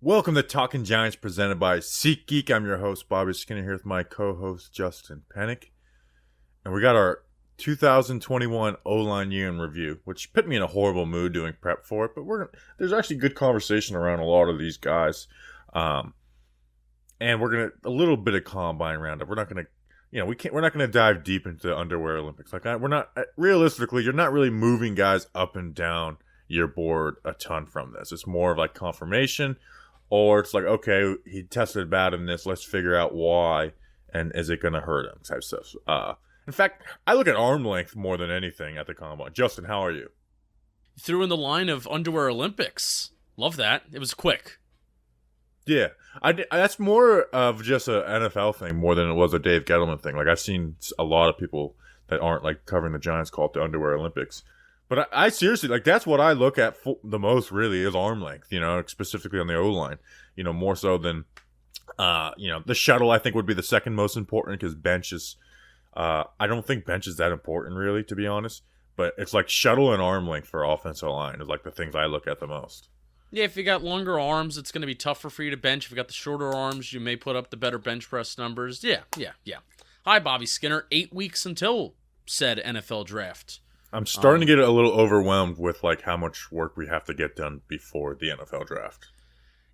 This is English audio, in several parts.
Welcome to Talking Giants presented by SeatGeek. I'm your host, Bobby Skinner, here with my co-host, Justin Panic. And we got our 2021 O-Line year in review, which put me in a horrible mood doing prep for it. But there's actually good conversation around a lot of these guys. And we're going to, a little bit of combine roundup. We're not going to, we're not going to dive deep into the underwear Olympics. Realistically, you're not really moving guys up and down your board a ton from this. It's more of like confirmation. Or it's like, okay, he tested bad in this. Let's figure out why, and is it going to hurt him? Type stuff. In fact, I look at arm length more than anything at the combine. Justin, how are you? Threw in the line of underwear Olympics. Love that. It was quick. Yeah, that's more of just an NFL thing more than it was a Dave Gettleman thing. Like I've seen a lot of people that aren't like covering the Giants call it the underwear Olympics. But I seriously, like, that's what I look at the most, really, is arm length, specifically on the O-line, more so than, the shuttle, I think, would be the second most important because bench is, I don't think bench is that important, really, to be honest. But it's like shuttle and arm length for offensive line is like the things I look at the most. Yeah, if you got longer arms, it's going to be tougher for you to bench. If you got the shorter arms, you may put up the better bench press numbers. Yeah. Hi, Bobby Skinner. 8 weeks until said NFL draft. I'm starting to get a little overwhelmed with like how much work we have to get done before the NFL draft.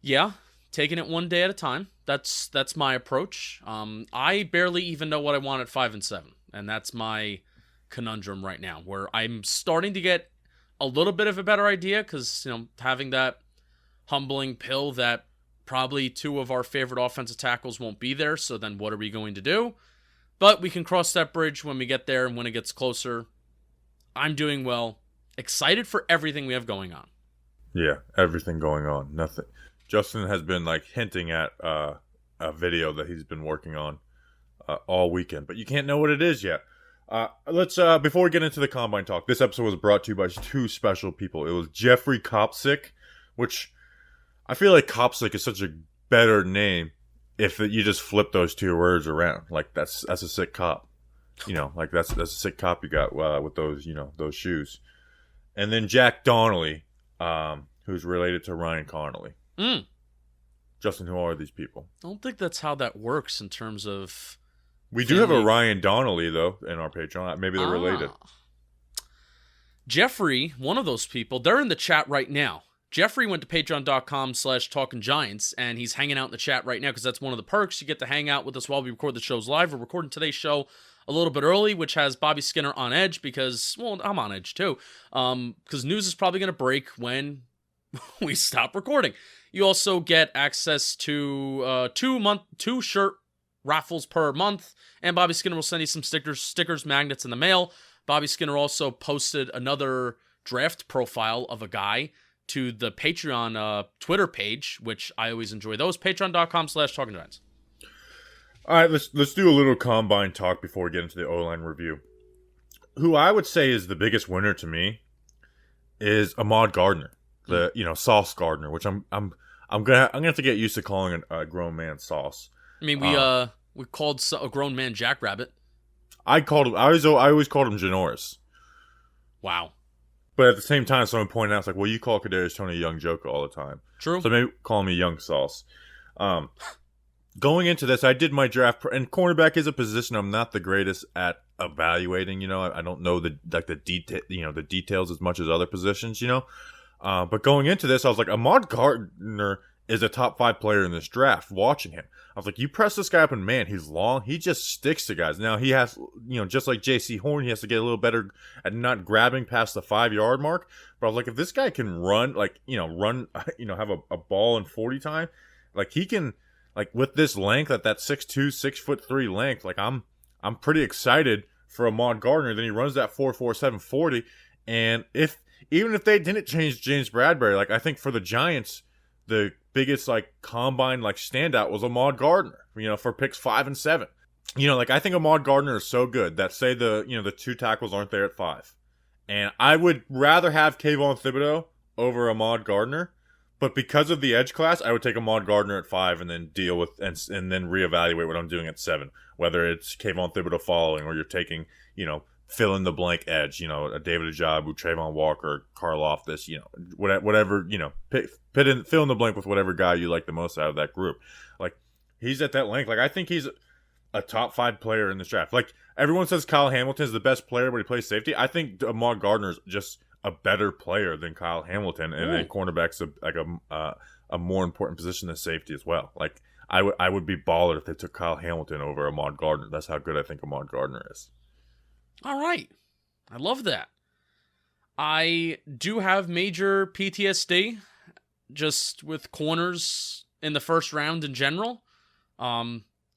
Yeah, taking it one day at a time. That's my approach. I barely even know what I want at 5 and 7, and that's my conundrum right now. Where I'm starting to get a little bit of a better idea because having that humbling pill that probably two of our favorite offensive tackles won't be there. So then, what are we going to do? But we can cross that bridge when we get there and when it gets closer. I'm doing well. Excited for everything we have going on. Yeah, everything going on. Nothing. Justin has been like hinting at a video that he's been working on all weekend, but you can't know what it is yet. Let's before we get into the combine talk, this episode was brought to you by two special people. It was Jeffrey Kopsick, which I feel like Kopsick is such a better name if you just flip those two words around. Like that's a sick cop. That's a sick cop you got with those, those shoes. And then Jack Donnelly, who's related to Ryan Connolly. Justin, who are these people? I don't think that's how that works in terms of... We do have a Ryan Donnelly, though, in our Patreon. Maybe they're related. Jeffrey, one of those people, they're in the chat right now. Jeffrey went to patreon.com/talkinggiants, and he's hanging out in the chat right now because that's one of the perks. You get to hang out with us while we record the shows live. We're recording today's show a little bit early, which has Bobby Skinner on edge because, well, I'm on edge too, because news is probably going to break when we stop recording. You also get access to two shirt raffles per month, and Bobby Skinner will send you some stickers, magnets in the mail. Bobby Skinner also posted another draft profile of a guy to the Patreon Twitter page, which I always enjoy those. Patreon.com/talkinggiants. All right, let's do a little combine talk before we get into the O-line review. Who I would say is the biggest winner to me is Ahmad Gardner, the Sauce Gardner, which I'm gonna have to get used to calling a grown man Sauce. I mean, we called a grown man Jackrabbit. I always called him Janoris. Wow. But at the same time, someone pointed out, it's like, well, you call Kadarius Toney Young Joker all the time. True. So maybe call me Young Sauce. Going into this, I did my draft, and cornerback is a position I'm not the greatest at evaluating. I don't know the details as much as other positions. But going into this, I was like, Ahmad Gardner is a top 5 player in this draft. Watching him, I was like, you press this guy up, and man, he's long. He just sticks to guys. Now he has, just like J.C. Horn, he has to get a little better at not grabbing past the 5-yard mark. But I was like, if this guy can run, have a ball in 40 time, like he can. Like with this length at that 6'2", 6'3" length, like I'm pretty excited for Ahmad Gardner. Then he runs that 4.47 40, and even if they didn't change James Bradbury, like I think for the Giants, the biggest like combine like standout was Ahmad Gardner. For picks 5 and 7. I think Ahmad Gardner is so good that say the two tackles aren't there at 5, and I would rather have Kayvon Thibodeau over Ahmad Gardner. But because of the edge class, I would take Ahmad Gardner at 5 and then deal with and then reevaluate what I'm doing at 7. Whether it's Kayvon Thibodeau following or you're taking, fill in the blank edge, a David Ajabu, Trayvon Walker, Karlaftis, whatever, fill in the blank with whatever guy you like the most out of that group. Like, he's at that length. Like, I think he's a top 5 player in this draft. Like, everyone says Kyle Hamilton is the best player when he plays safety. I think Ahmad Gardner is just a better player than Kyle Hamilton, and then cornerback's a more important position than safety as well. Like, I would be baller if they took Kyle Hamilton over Ahmad Gardner. That's how good I think Ahmad Gardner is. All right. I love that. I do have major PTSD just with corners in the first round in general.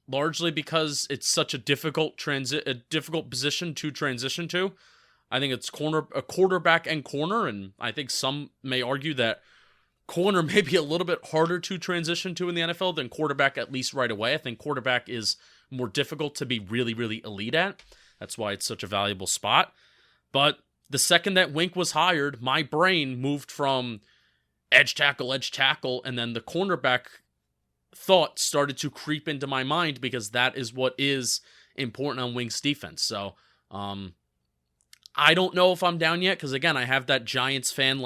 Largely because it's such a difficult position to transition to. I think it's quarterback and corner, and I think some may argue that corner may be a little bit harder to transition to in the NFL than quarterback, at least right away. I think quarterback is more difficult to be really, really elite at. That's why it's such a valuable spot. But the second that Wink was hired, my brain moved from edge tackle, and then the cornerback thought started to creep into my mind because that is what is important on Wink's defense. So, I don't know if I'm down yet because, again, I have that Giants fan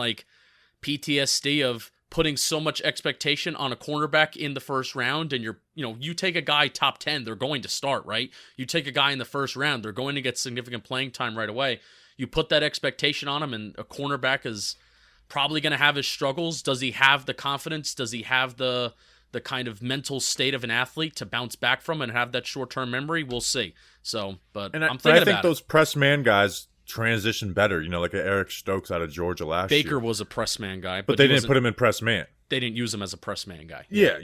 PTSD of putting so much expectation on a cornerback in the first round, and you take a guy top 10, they're going to start, right? You take a guy in the first round, they're going to get significant playing time right away. You put that expectation on him, and a cornerback is probably going to have his struggles. Does he have the confidence? Does he have the kind of mental state of an athlete to bounce back from and have that short-term memory? We'll see. So, I'm thinking about it. I think those press man guys transition better, like Eric Stokes out of Georgia last year. Baker was a press man guy, but they didn't put him in press man. They didn't use him as a press man guy. Yeah,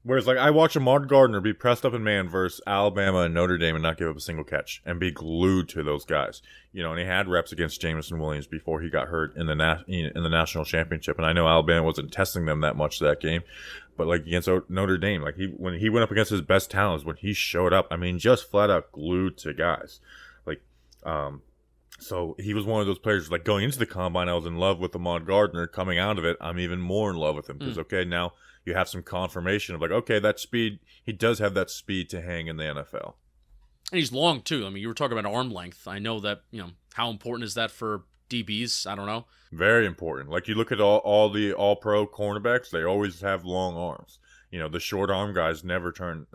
whereas I watch Ahmad Gardner be pressed up in man versus Alabama and Notre Dame and not give up a single catch and be glued to those guys. And he had reps against Jameson Williams before he got hurt in the national championship. And I know Alabama wasn't testing them that much that game, but against Notre Dame, when he went up against his best talents, when he showed up, just flat out glued to guys. So he was one of those players, going into the combine, I was in love with Ahmad Gardner. Coming out of it, I'm even more in love with him because, now you have some confirmation of that speed, he does have that speed to hang in the NFL. And he's long too. You were talking about arm length. I know that, how important is that for DBs? I don't know. Very important. You look at all the all-pro cornerbacks, they always have long arms. The short arm guys never turn,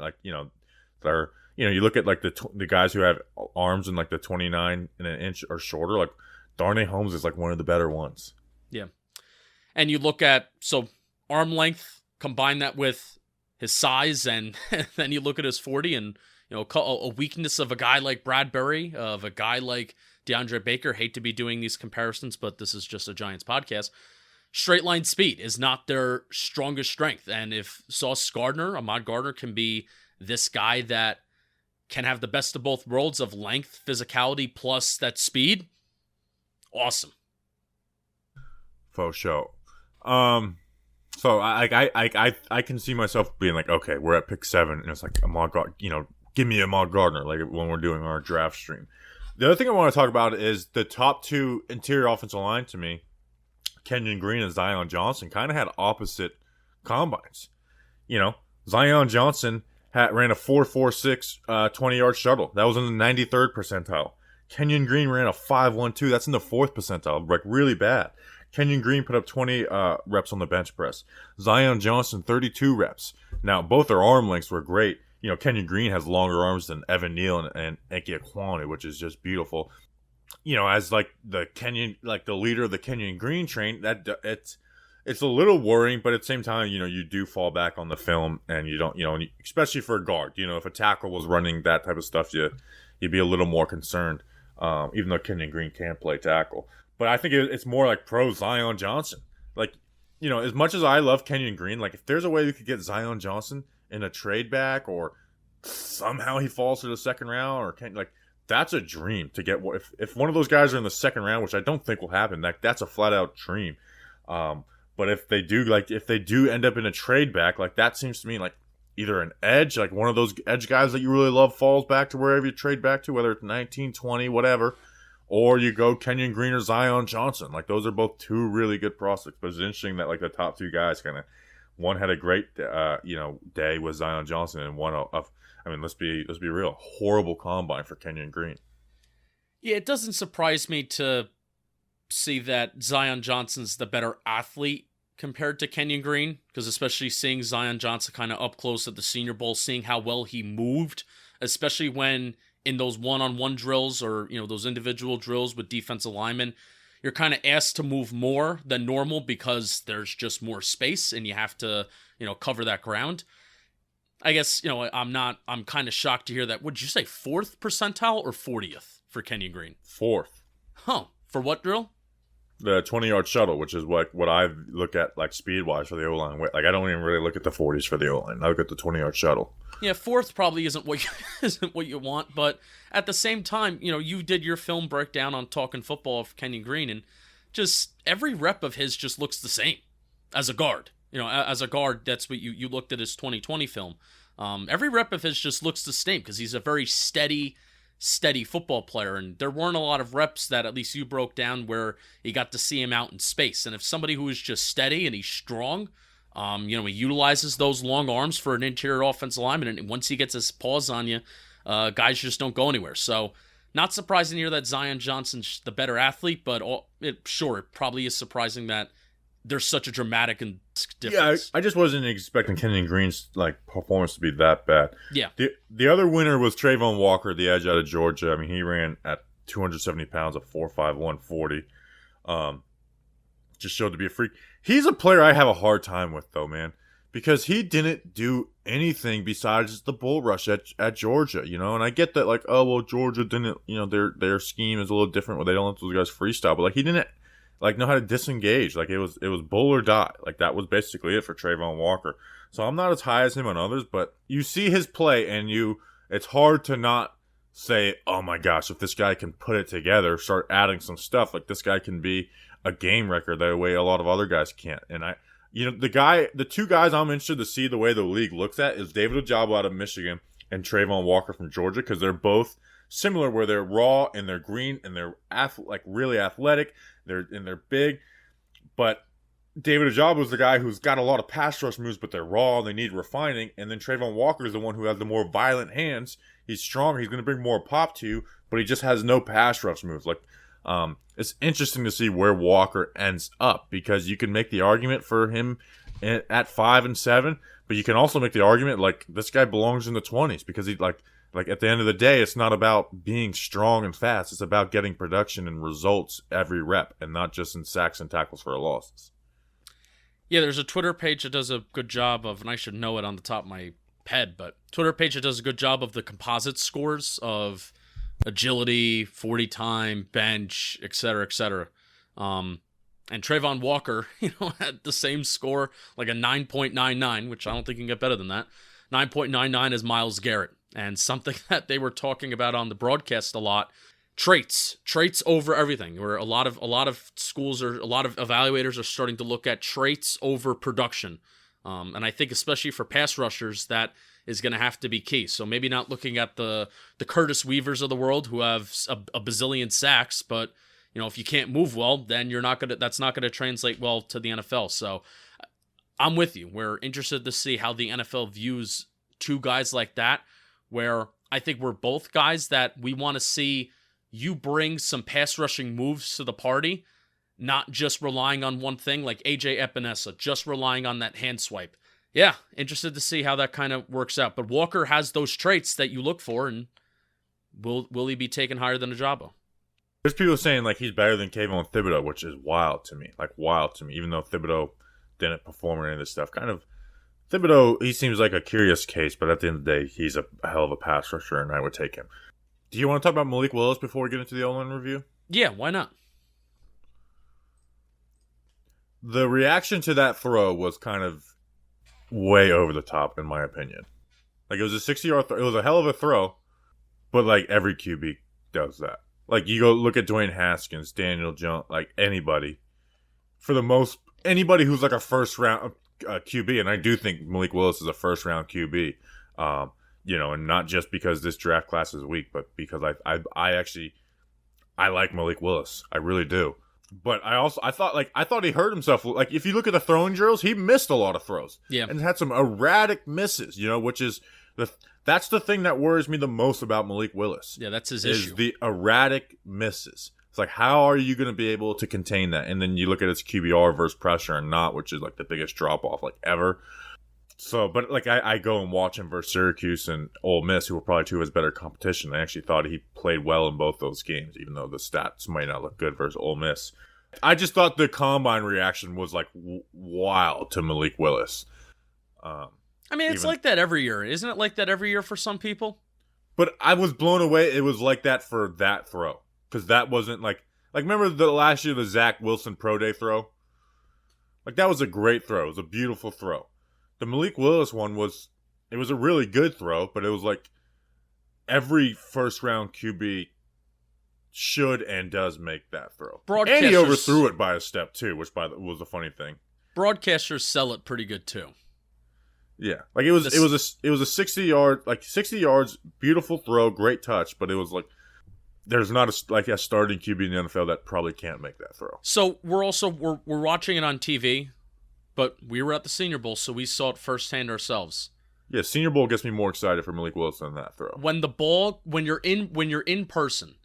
they're... you look at the guys who have arms in the 29 and an inch or shorter. Darnay Holmes is one of the better ones. Yeah, and you look at arm length, combine that with his size, and then you look at his 40, and a weakness of a guy like Bradbury, of a guy like DeAndre Baker. Hate to be doing these comparisons, but this is just a Giants podcast. Straight line speed is not their strongest strength, and if Ahmad Gardner can be this guy that can have the best of both worlds of length, physicality, plus that speed, awesome. Faux show. So I can see myself being okay, we're at pick 7, and it's Ahmad Gardner, give me Ahmad Gardner, when we're doing our draft stream. The other thing I want to talk about is the top 2 interior offensive line to me, Kenyon Green and Zion Johnson, kind of had opposite combines. Zion Johnson ran a 4.46 20-yard shuttle. That was in the 93rd percentile. Kenyon Green ran a 5.12. That's in the 4th percentile. Really bad. Kenyon Green put up 20 reps on the bench press. Zion Johnson, 32 reps. Now, both their arm lengths were great. Kenyon Green has longer arms than Evan Neal and Enki Ekwonu, which is just beautiful. As the leader of the Kenyon Green train, it's a little worrying, but at the same time, you do fall back on the film, and you don't, especially for a guard. If a tackle was running that type of stuff, you'd be a little more concerned, even though Kenyon Green can play tackle. But I think it's more pro Zion Johnson. As much as I love Kenyon Green, if there's a way we could get Zion Johnson in a trade back, or somehow he falls to the second round, or that's a dream to get. If one of those guys are in the second round, which I don't think will happen, that's a flat out dream. But if they do end up in a trade back, that seems to me either an edge, one of those edge guys that you really love falls back to wherever you trade back to, whether it's 19, 20, whatever, or you go Kenyon Green or Zion Johnson. Those are both 2 really good prospects. But it's interesting that the top 2 guys one had a great day with Zion Johnson, and one let's be real, horrible combine for Kenyon Green. Yeah, it doesn't surprise me to see that Zion Johnson's the better athlete compared to Kenyon Green, because especially seeing Zion Johnson kind of up close at the Senior Bowl, seeing how well he moved, especially when in those one-on-one drills or, those individual drills with defensive linemen, you're kind of asked to move more than normal because there's just more space and you have to, cover that ground. I guess, I'm kind of shocked to hear that. Would you say 4th percentile or 40th for Kenyon Green? 4th. Huh. For what drill? The 20-yard shuttle, which is what I look at speed-wise for the O-line. I don't even really look at the 40s for the O-line. I look at the 20-yard shuttle. Yeah, 4th probably isn't what you want, but at the same time, you did your film breakdown on Talking Football of Kenyon Green, and just every rep of his just looks the same as a guard. As a guard, that's what you looked at his 2020 film. Every rep of his just looks the same because he's a very steady football player, and there weren't a lot of reps that at least you broke down where you got to see him out in space. And if somebody who is just steady and he's strong, he utilizes those long arms for an interior offensive lineman, and once he gets his paws on you, guys just don't go anywhere. So not surprising to hear that Zion Johnson's the better athlete, but it probably is surprising that there's such a dramatic and difference. Yeah, I just wasn't expecting Kenyon Green's performance to be that bad. Yeah. The other winner was Trayvon Walker, the edge out of Georgia. I mean, he ran at 270 pounds at 4.5, 140. Just showed to be a freak. He's a player I have a hard time with, though, man, because he didn't do anything besides the bull rush at Georgia, And I get that, Georgia didn't, their scheme is a little different where they don't let those guys freestyle, but he didn't know how to disengage. It was bull or die. That was basically it for Trayvon Walker. So I'm not as high as him on others, but you see his play and it's hard to not say, oh my gosh, if this guy can put it together, start adding some stuff, this guy can be a game wrecker the way a lot of other guys can't. And the two guys I'm interested to see the way the league looks at is David Ojabo out of Michigan and Trayvon Walker from Georgia, because they're both similar where they're raw and they're green and they're really athletic. They're big, but David Ojabo is the guy who's got a lot of pass rush moves, but they're raw. They need refining. And then Trayvon Walker is the one who has the more violent hands. He's stronger. He's going to bring more pop to you, but he just has no pass rush moves. It's interesting to see where Walker ends up, because you can make the argument for him at 5 and 7, but you can also make the argument this guy belongs in the 20s because he at the end of the day, it's not about being strong and fast. It's about getting production and results every rep, and not just in sacks and tackles for losses. Yeah, there's a Twitter page that does a good job of, and I should know it on the top of my head, but Twitter page that does a good job of the composite scores of agility, 40 time, bench, etc., etc. And Trayvon Walker, had the same score, a 9.99, which I don't think you can get better than that. 9.99 is Myles Garrett. And something that they were talking about on the broadcast a lot, traits over everything. Where a lot of schools a lot of evaluators are starting to look at traits over production. And I think especially for pass rushers, that is going to have to be key. So maybe not looking at the Curtis Weavers of the world who have a bazillion sacks, but if you can't move well, then that's not gonna translate well to the NFL. So I'm with you. We're interested to see how the NFL views two guys like that, where I think we're both guys that we want to see you bring some pass rushing moves to the party, not just relying on one thing like AJ Epinesa, just relying on that hand swipe. Yeah, interested to see how that kind of works out. But Walker has those traits that you look for, and will he be taken higher than Ojabo? There's people saying he's better than Kayvon Thibodeau, which is wild to me. Even though Thibodeau didn't perform or any of this stuff. Thibodeau, he seems like a curious case, but at the end of the day, he's a hell of a pass rusher, and I would take him. Do you want to talk about Malik Willis before we get into the O-line review? Yeah, why not? The reaction to that throw was kind of way over the top, in my opinion. It was a 60-yard throw. It was a hell of a throw, but every QB does that. You go look at Dwayne Haskins, Daniel Jones, anybody. Anybody who's a first-round QB, and I do think Malik Willis is a first-round QB, and not just because this draft class is weak, but because I like Malik Willis. I really do. But I thought he hurt himself. If you look at the throwing drills, he missed a lot of throws. Yeah. And had some erratic misses, which is That's the thing that worries me the most about Malik Willis. Yeah, that's his is issue. The erratic misses. It's like, how are you going to be able to contain that? And then you look at his QBR versus pressure and not, which is like the biggest drop off like ever. So, but like I go and watch him versus Syracuse and Ole Miss, who were probably two of his better competition. I actually thought he played well in both those games, even though the stats might not look good versus Ole Miss. I just thought the combine reaction was like wild to Malik Willis. I mean, it's like that every year. Isn't it like that every year for some people? But I was blown away. It was like that for that throw. Because that wasn't like remember the last year, the Zach Wilson Pro Day throw? Like, that was a great throw. It was a beautiful throw. The Malik Willis one was a really good throw, but it was like every first-round QB should and does make that throw. And he overthrew it by a step, too, which was a funny thing. Broadcasters sell it pretty good, too. Yeah, like it was a 60 yards, beautiful throw, great touch, but it was like there's not a starting QB in the NFL that probably can't make that throw. So we're watching it on TV, but we were at the Senior Bowl, so we saw it firsthand ourselves. Yeah, Senior Bowl gets me more excited for Malik Willis than that throw. When you're in person,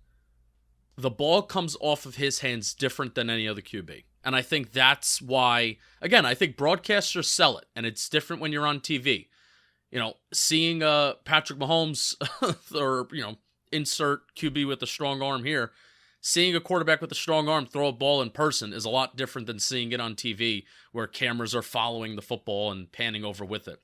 the ball comes off of his hands different than any other QB. And I think that's why, again, I think broadcasters sell it, and it's different when you're on TV. You know, seeing Patrick Mahomes, or, you know, insert QB with a strong arm here, seeing a quarterback with a strong arm throw a ball in person is a lot different than seeing it on TV where cameras are following the football and panning over with it.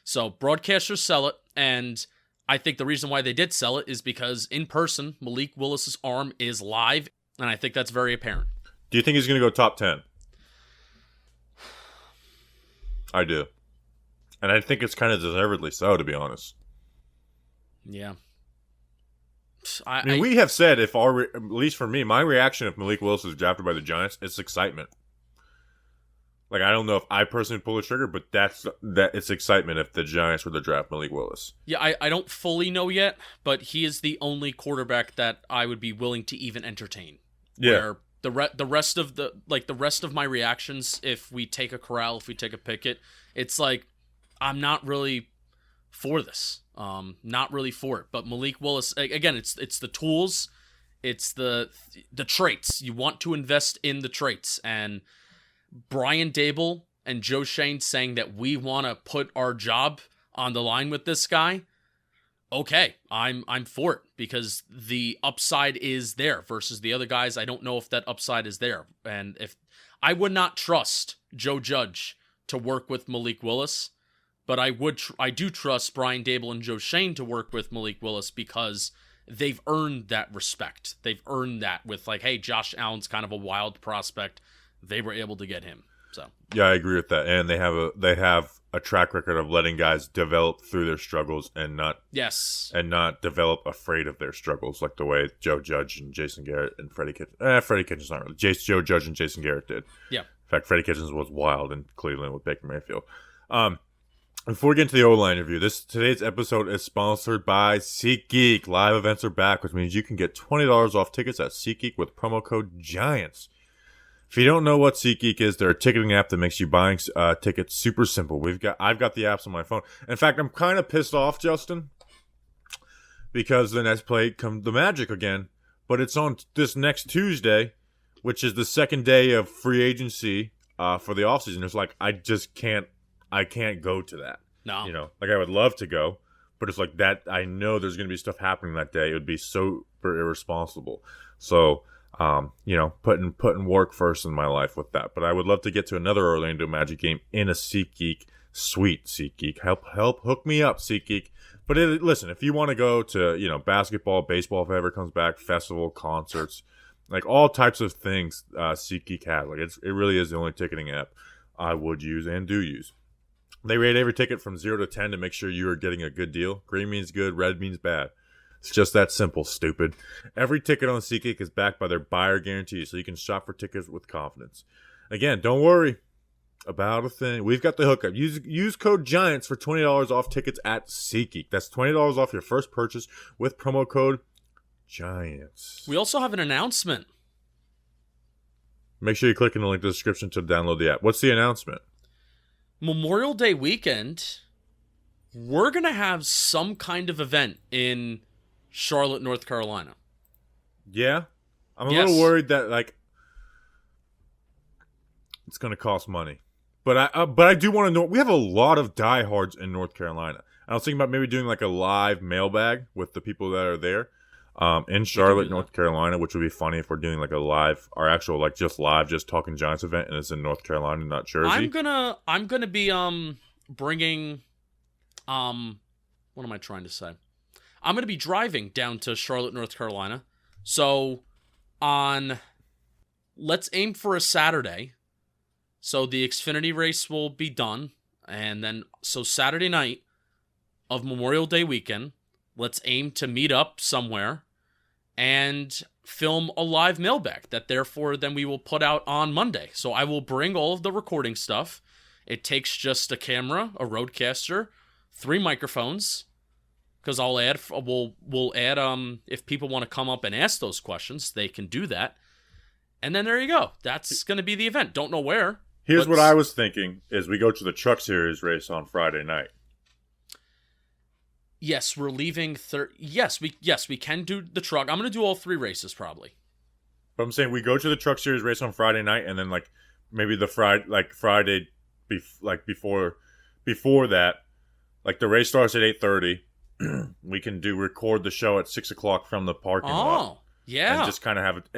So broadcasters sell it, and I think the reason why they did sell it is because in person, Malik Willis's arm is live, and I think that's very apparent. Do you think he's going to go top 10? I do. And I think it's kind of deservedly so, to be honest. Yeah. I mean, we have said, at least for me, my reaction if Malik Willis is drafted by the Giants, it's excitement. Like, I don't know if I personally pull the trigger, but it's excitement if the Giants were to draft Malik Willis. Yeah, I don't fully know yet, but he is the only quarterback that I would be willing to even entertain. Yeah. Where the rest of my reactions, if we take a Corral, if we take a Pickett, it's like I'm not really for this. Not really for it. But Malik Willis, again, it's the tools, it's the traits. You want to invest in the traits, and Brian Dable and Joe Shane saying that we want to put our job on the line with this guy. Okay, I'm for it because the upside is there versus the other guys. I don't know if that upside is there. And if I would not trust Joe Judge to work with Malik Willis, but I do trust Brian Dable and Joe Shane to work with Malik Willis because they've earned that respect. They've earned that with like, hey, Josh Allen's kind of a wild prospect. They were able to get him. So yeah, I agree with that. And they have a track record of letting guys develop through their struggles and not develop afraid of their struggles, like the way Joe Judge and Jason Garrett and Freddie Kitchens. Freddie Kitchens not really. Joe Judge and Jason Garrett did. Yeah. In fact, Freddie Kitchens was wild in Cleveland with Baker Mayfield. Before we get into the O-line review, today's episode is sponsored by SeatGeek. Live events are back, which means you can get $20 off tickets at SeatGeek with promo code GIANTS. If you don't know what SeatGeek is, they're a ticketing app that makes you buying tickets super simple. I've got the apps on my phone. In fact, I'm kind of pissed off, Justin, because the next play comes the Magic again, but it's on this next Tuesday, which is the second day of free agency for the offseason. It's like I can't go to that. No, you know, like I would love to go, but it's like that. I know there's going to be stuff happening that day. It would be super irresponsible. So. You know, putting work first in my life with that. But I would love to get to another Orlando Magic game in a SeatGeek suite. SeatGeek, help hook me up, SeatGeek. But listen, if you want to go to, you know, basketball, baseball, if it ever comes back, festival, concerts, like all types of things, SeatGeek has. Like it really is the only ticketing app I would use and do use. They rate every ticket from 0 to 10 to make sure you are getting a good deal. Green means good, red means bad. It's just that simple, stupid. Every ticket on SeatGeek is backed by their buyer guarantee, so you can shop for tickets with confidence. Again, don't worry about a thing. We've got the hookup. Use code GIANTS for $20 off tickets at SeatGeek. That's $20 off your first purchase with promo code GIANTS. We also have an announcement. Make sure you click in the link in the description to download the app. What's the announcement? Memorial Day weekend we're going to have some kind of event in Charlotte, North Carolina. Yeah? I'm a little worried that, like, it's going to cost money. But I do want to know, we have a lot of diehards in North Carolina. I was thinking about maybe doing, like, a live mailbag with the people that are there in Charlotte, North Carolina, which would be funny if we're doing, like, a live, our actual, like, just Talking Giants event, and it's in North Carolina, not Jersey. I'm gonna be bringing what am I trying to say? I'm gonna be driving down to Charlotte, North Carolina. So let's aim for a Saturday. So the Xfinity race will be done, and then so Saturday night of Memorial Day weekend, let's aim to meet up somewhere and film a live mailbag that therefore then we will put out on Monday. So I will bring all of the recording stuff. It takes just a camera, a roadcaster, 3 microphones, because we'll add if people want to come up and ask those questions, they can do that. And then there you go. That's going to be the event. Don't know where. Here's what I was thinking is we go to the Truck Series race on Friday night. Yes, we're leaving Yes, we can do the truck. I'm going to do all 3 races probably. But I'm saying we go to the Truck Series race on Friday night, and then like maybe the Friday before that, like the race starts at 8:30. We can record the show at 6:00 from the parking lot. Oh, yeah. And just kind of have it.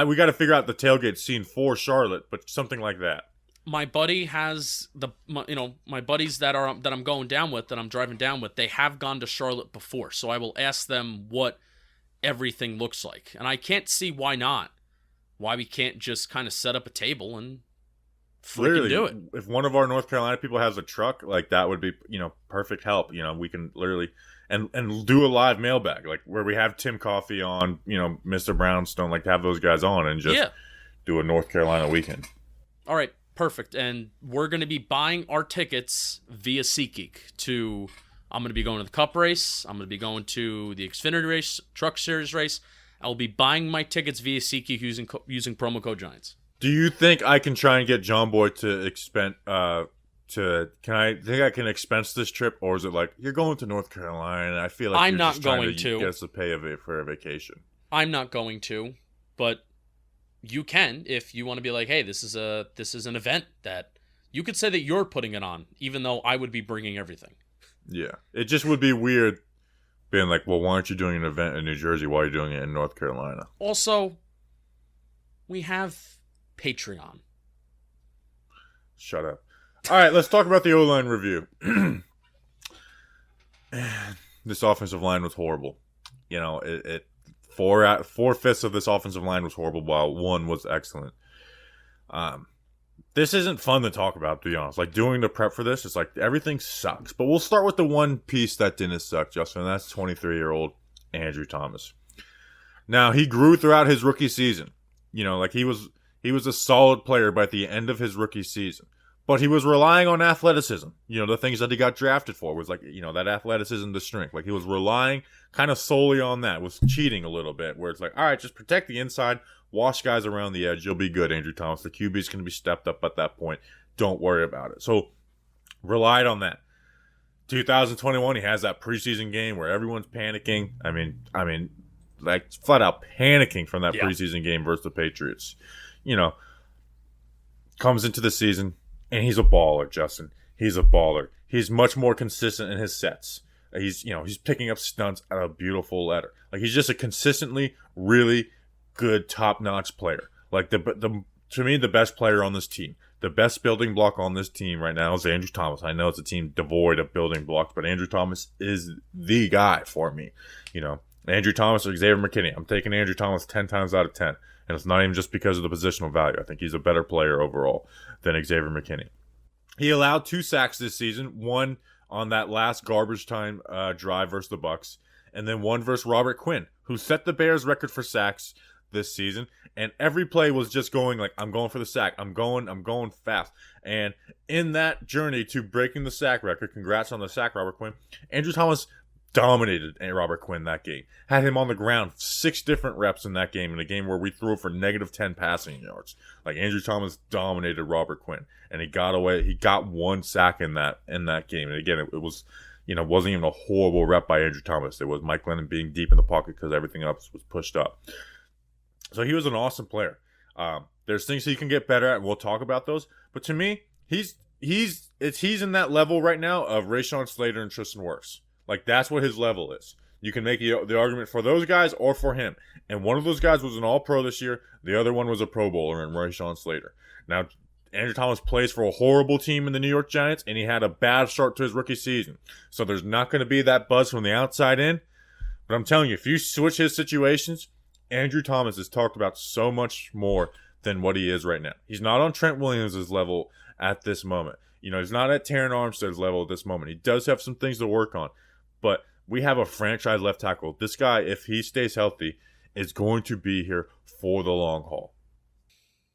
We got to figure out the tailgate scene for Charlotte, but something like that. My buddy has my buddies that I'm going down with, that I'm driving down with, they have gone to Charlotte before, so I will ask them what everything looks like, and I can't see why not. Why we can't just kind of set up a table and freaking do it. If one of our North Carolina people has a truck, like that would be perfect help. We can literally and do a live mailbag, like where we have Tim Coffey on, Mr. Brownstone, like to have those guys on and just do a North Carolina weekend. All right. Perfect. And we're going to be buying our tickets via SeatGeek I'm going to be going to the Cup race. I'm going to be going to the Xfinity race, Truck Series race. I will be buying my tickets via SeatGeek using promo code Giants. Do you think I can try and get John Boy to expense I can expense this trip, or is it like you're going to North Carolina? I feel like I'm you're not just going trying to get us to pay for a vacation. I'm not going to, but you can if you want to be like, hey, this is an event that you could say that you're putting it on, even though I would be bringing everything. Yeah, it just would be weird being like, well, why aren't you doing an event in New Jersey while you're doing it in North Carolina? Also, we have Patreon. Shut up. All right, let's talk about the O-line review. This offensive line was horrible. 4/5 of this offensive line was horrible, while 1 was excellent. This isn't fun to talk about, to be honest. Like, doing the prep for this, it's like everything sucks. But we'll start with the one piece that didn't suck, Justin, and that's 23-year-old Andrew Thomas. Now, he grew throughout his rookie season. He was a solid player by the end of his rookie season. But he was relying on athleticism. The things that he got drafted for was like, that athleticism, the strength. Like, he was relying kind of solely on that. Was cheating a little bit, where it's like, all right, just protect the inside, wash guys around the edge. You'll be good, Andrew Thomas. The QB is going to be stepped up at that point. Don't worry about it. So, relied on that. 2021, he has that preseason game where everyone's panicking. I mean, like flat out panicking from that preseason game versus the Patriots. Comes into the season. And he's a baller, Justin. He's a baller. He's much more consistent in his sets. He's picking up stunts at a beautiful letter. Like, he's just a consistently really good, top-notch player. Like, to me, the best player on this team. The best building block on this team right now is Andrew Thomas. I know it's a team devoid of building blocks, but Andrew Thomas is the guy for me. Andrew Thomas or Xavier McKinney. I'm taking Andrew Thomas 10 times out of 10. And it's not even just because of the positional value. I think he's a better player overall than Xavier McKinney. He allowed 2 sacks this season, 1 on that last garbage time drive versus the Bucs, and then 1 versus Robert Quinn, who set the Bears record for sacks this season. And every play was just going like, I'm going for the sack. I'm going fast. And in that journey to breaking the sack record, congrats on the sack, Robert Quinn, Andrew Thomas dominated Robert Quinn that game. Had him on the ground 6 different reps in that game, in a game where we threw for -10 passing yards. Like, Andrew Thomas dominated Robert Quinn, and he got away. He got 1 sack in that game. And again, it was, wasn't even a horrible rep by Andrew Thomas. It was Mike Glennon being deep in the pocket because everything else was pushed up. So he was an awesome player. There's things he can get better at, and we'll talk about those. But to me, he's in that level right now of Rashawn Slater and Tristan Wirfs. Like, that's what his level is. You can make the argument for those guys or for him. And one of those guys was an All-Pro this year. The other one was a Pro Bowler in Rashawn Slater. Now, Andrew Thomas plays for a horrible team in the New York Giants, and he had a bad start to his rookie season. So there's not going to be that buzz from the outside in. But I'm telling you, if you switch his situations, Andrew Thomas is talked about so much more than what he is right now. He's not on Trent Williams' level at this moment. He's not at Terron Armstead's level at this moment. He does have some things to work on. But we have a franchise left tackle. This guy, if he stays healthy, is going to be here for the long haul.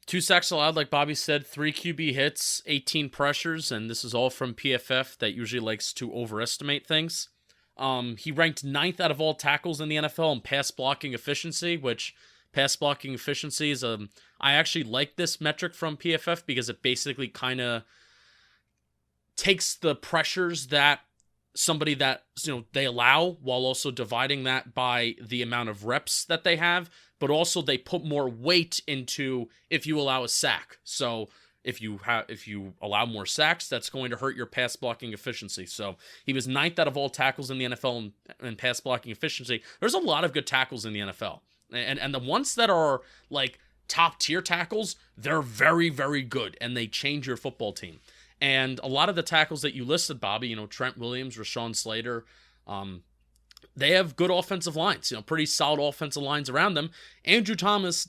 2 sacks allowed, like Bobby said, 3 QB hits, 18 pressures, and this is all from PFF that usually likes to overestimate things. He ranked 9th out of all tackles in the NFL in pass blocking efficiency, which pass blocking efficiency is I actually like this metric from PFF because it basically kind of takes the pressures that somebody that they allow while also dividing that by the amount of reps that they have, but also they put more weight into if you allow a sack. So if you allow more sacks, that's going to hurt your pass blocking efficiency. So he was 9th out of all tackles in the NFL in pass blocking efficiency. There's a lot of good tackles in the NFL. And the ones that are like top tier tackles, they're very, very good and they change your football team. And a lot of the tackles that you listed, Bobby, Trent Williams, Rashawn Slater, they have good offensive lines, pretty solid offensive lines around them. Andrew Thomas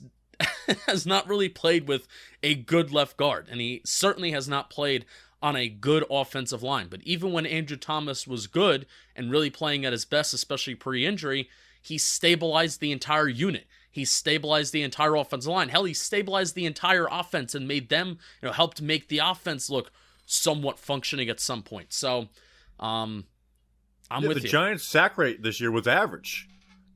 has not really played with a good left guard, and he certainly has not played on a good offensive line. But even when Andrew Thomas was good and really playing at his best, especially pre-injury, he stabilized the entire unit. He stabilized the entire offensive line. Hell, he stabilized the entire offense and made them, helped make the offense look somewhat functioning at some point. So, I'm with you. The Giants' sack rate this year was average.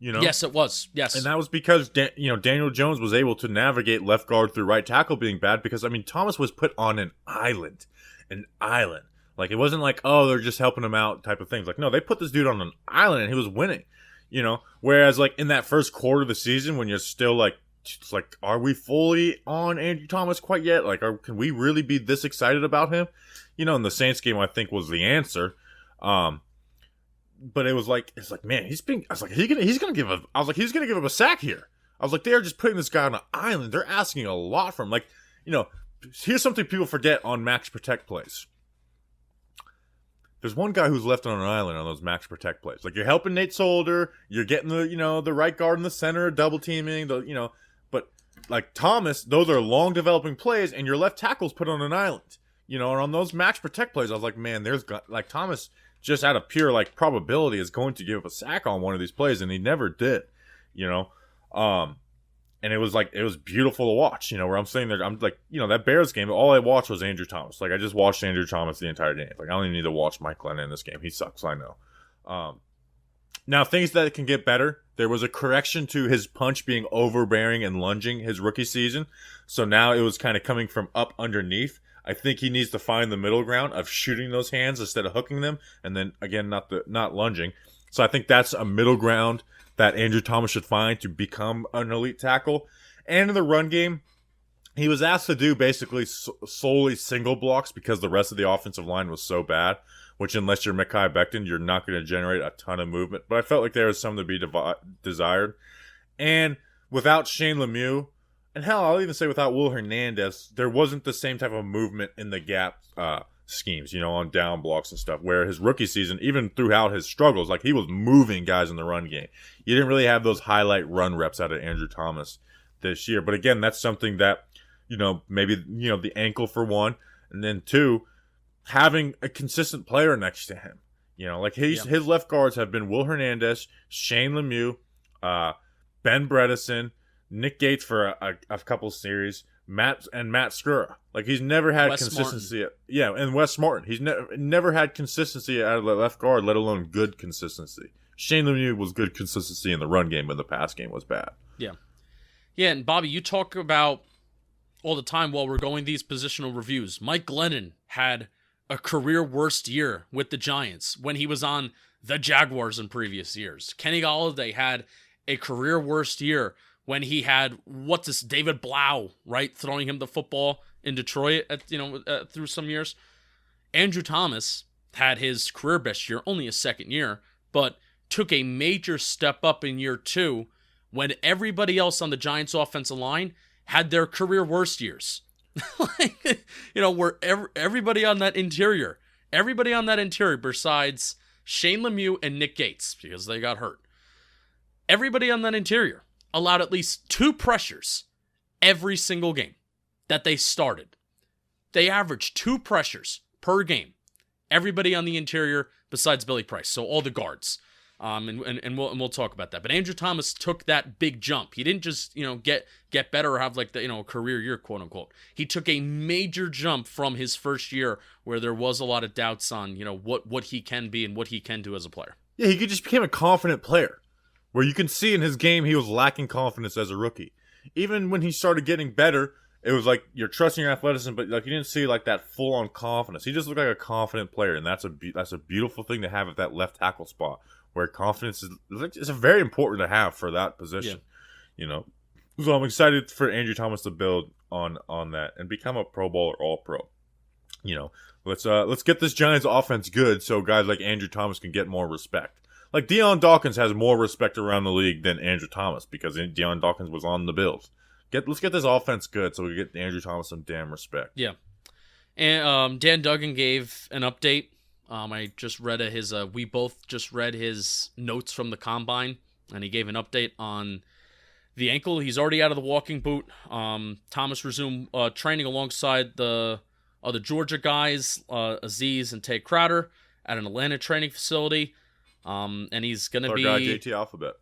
Yes, it was. Yes, and that was because Daniel Jones was able to navigate left guard through right tackle being bad because Thomas was put on an island. Like, it wasn't like, oh, they're just helping him out type of things. Like, no, they put this dude on an island and he was winning. Whereas like in that first quarter of the season when you're still like, it's like, are we fully on Andrew Thomas quite yet? Like, can we really be this excited about him? In the Saints game, I think was the answer. But it's like, man, he's gonna give up a sack here. I was like, they're just putting this guy on an island. They're asking a lot from him. Like, here's something people forget on max protect plays. There's one guy who's left on an island on those max protect plays. Like, you're helping Nate Solder, you're getting the right guard in the center, double teaming, but like Thomas, those are long developing plays, and your left tackle's put on an island. And on those max protect plays, I was like, man, Thomas just out of pure like probability is going to give up a sack on one of these plays, and he never did. And it was beautiful to watch, where I'm sitting there, I'm like, that Bears game, all I watched was Andrew Thomas. Like, I just watched Andrew Thomas the entire game. Like, I don't even need to watch Mike Glennon in this game. He sucks, I know. Now, things that can get better. There was a correction to his punch being overbearing and lunging his rookie season. So now it was kind of coming from up underneath. I think he needs to find the middle ground of shooting those hands instead of hooking them. And then, again, not lunging. So I think that's a middle ground that Andrew Thomas should find to become an elite tackle. And in the run game, he was asked to do basically solely single blocks because the rest of the offensive line was so bad, which unless you're Mekhi Becton, you're not going to generate a ton of movement. But I felt like there was something to be desired. And without Shane Lemieux, and hell, I'll even say without Will Hernandez, there wasn't the same type of movement in the gap schemes, on down blocks and stuff, where his rookie season, even throughout his struggles, like he was moving guys in the run game. You didn't really have those highlight run reps out of Andrew Thomas this year. But again, that's something that, maybe, the ankle for one, and then two, having a consistent player next to him. Like his left guards have been Will Hernandez, Shane Lemieux, Ben Bredesen, Nick Gates for a couple series, Matt Skura. Like, he's never had consistency. And Wes Martin. He's never had consistency out of the left guard, let alone good consistency. Shane Lemieux was good consistency in the run game, but the pass game was bad. Yeah. Yeah, and Bobby, you talk about all the time while we're going these positional reviews. Mike Glennon had a career worst year with the Giants when he was on the Jaguars in previous years. Kenny Golladay had a career worst year when he had, David Blau, right, throwing him the football in Detroit through some years. Andrew Thomas had his career best year, only his second year, but took a major step up in year 2 when everybody else on the Giants offensive line had their career worst years. Where everybody on that interior besides Shane Lemieux and Nick Gates, because they got hurt, everybody on that interior allowed at least 2 pressures every single game that they started. They averaged 2 pressures per game. Everybody on the interior besides Billy Price, so all the guards. And we'll talk about that. But Andrew Thomas took that big jump. He didn't just get better or have like the career year, quote unquote. He took a major jump from his first year where there was a lot of doubts on what he can be and what he can do as a player. Yeah, he just became a confident player, where you can see in his game he was lacking confidence as a rookie. Even when he started getting better, it was like you're trusting your athleticism, but like you didn't see like that full on confidence. He just looked like a confident player, and that's a beautiful thing to have at that left tackle spot, where confidence is very important to have for that position. Yeah. So I'm excited for Andrew Thomas to build on that and become a Pro Bowl or All Pro. Let's get this Giants offense good so guys like Andrew Thomas can get more respect. Like Deion Dawkins has more respect around the league than Andrew Thomas because Deion Dawkins was on the Bills. Let's get this offense good so we get Andrew Thomas some damn respect. Yeah. And Dan Duggan gave an update. I just read we both just read his notes from the combine, and he gave an update on the ankle. He's already out of the walking boot. Thomas resumed training alongside the other Georgia guys, Aziz and Tay Crowder, at an Atlanta training facility. And he's going to be our guy JT Alphabet.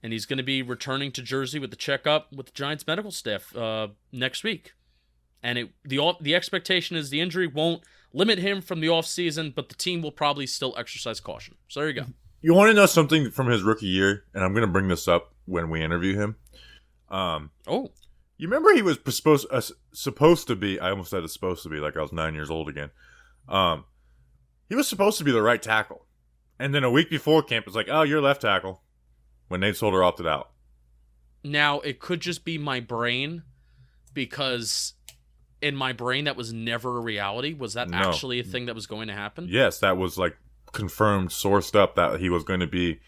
And he's going to be returning to Jersey with the checkup with the Giants medical staff next week. And the expectation is the injury won't limit him from the offseason, but the team will probably still exercise caution. So there you go. You want to know something from his rookie year? And I'm going to bring this up when we interview him. You remember he was supposed to be, I almost said it's supposed to be, like I was 9 years old again. He was supposed to be the right tackle. And then a week before camp, it's like, oh, you're left tackle. When Nate Solder opted out. Now, it could just be my brain, because in my brain, that was never a reality. Was that actually a thing that was going to happen? Yes, that was like confirmed, sourced up that he was going to be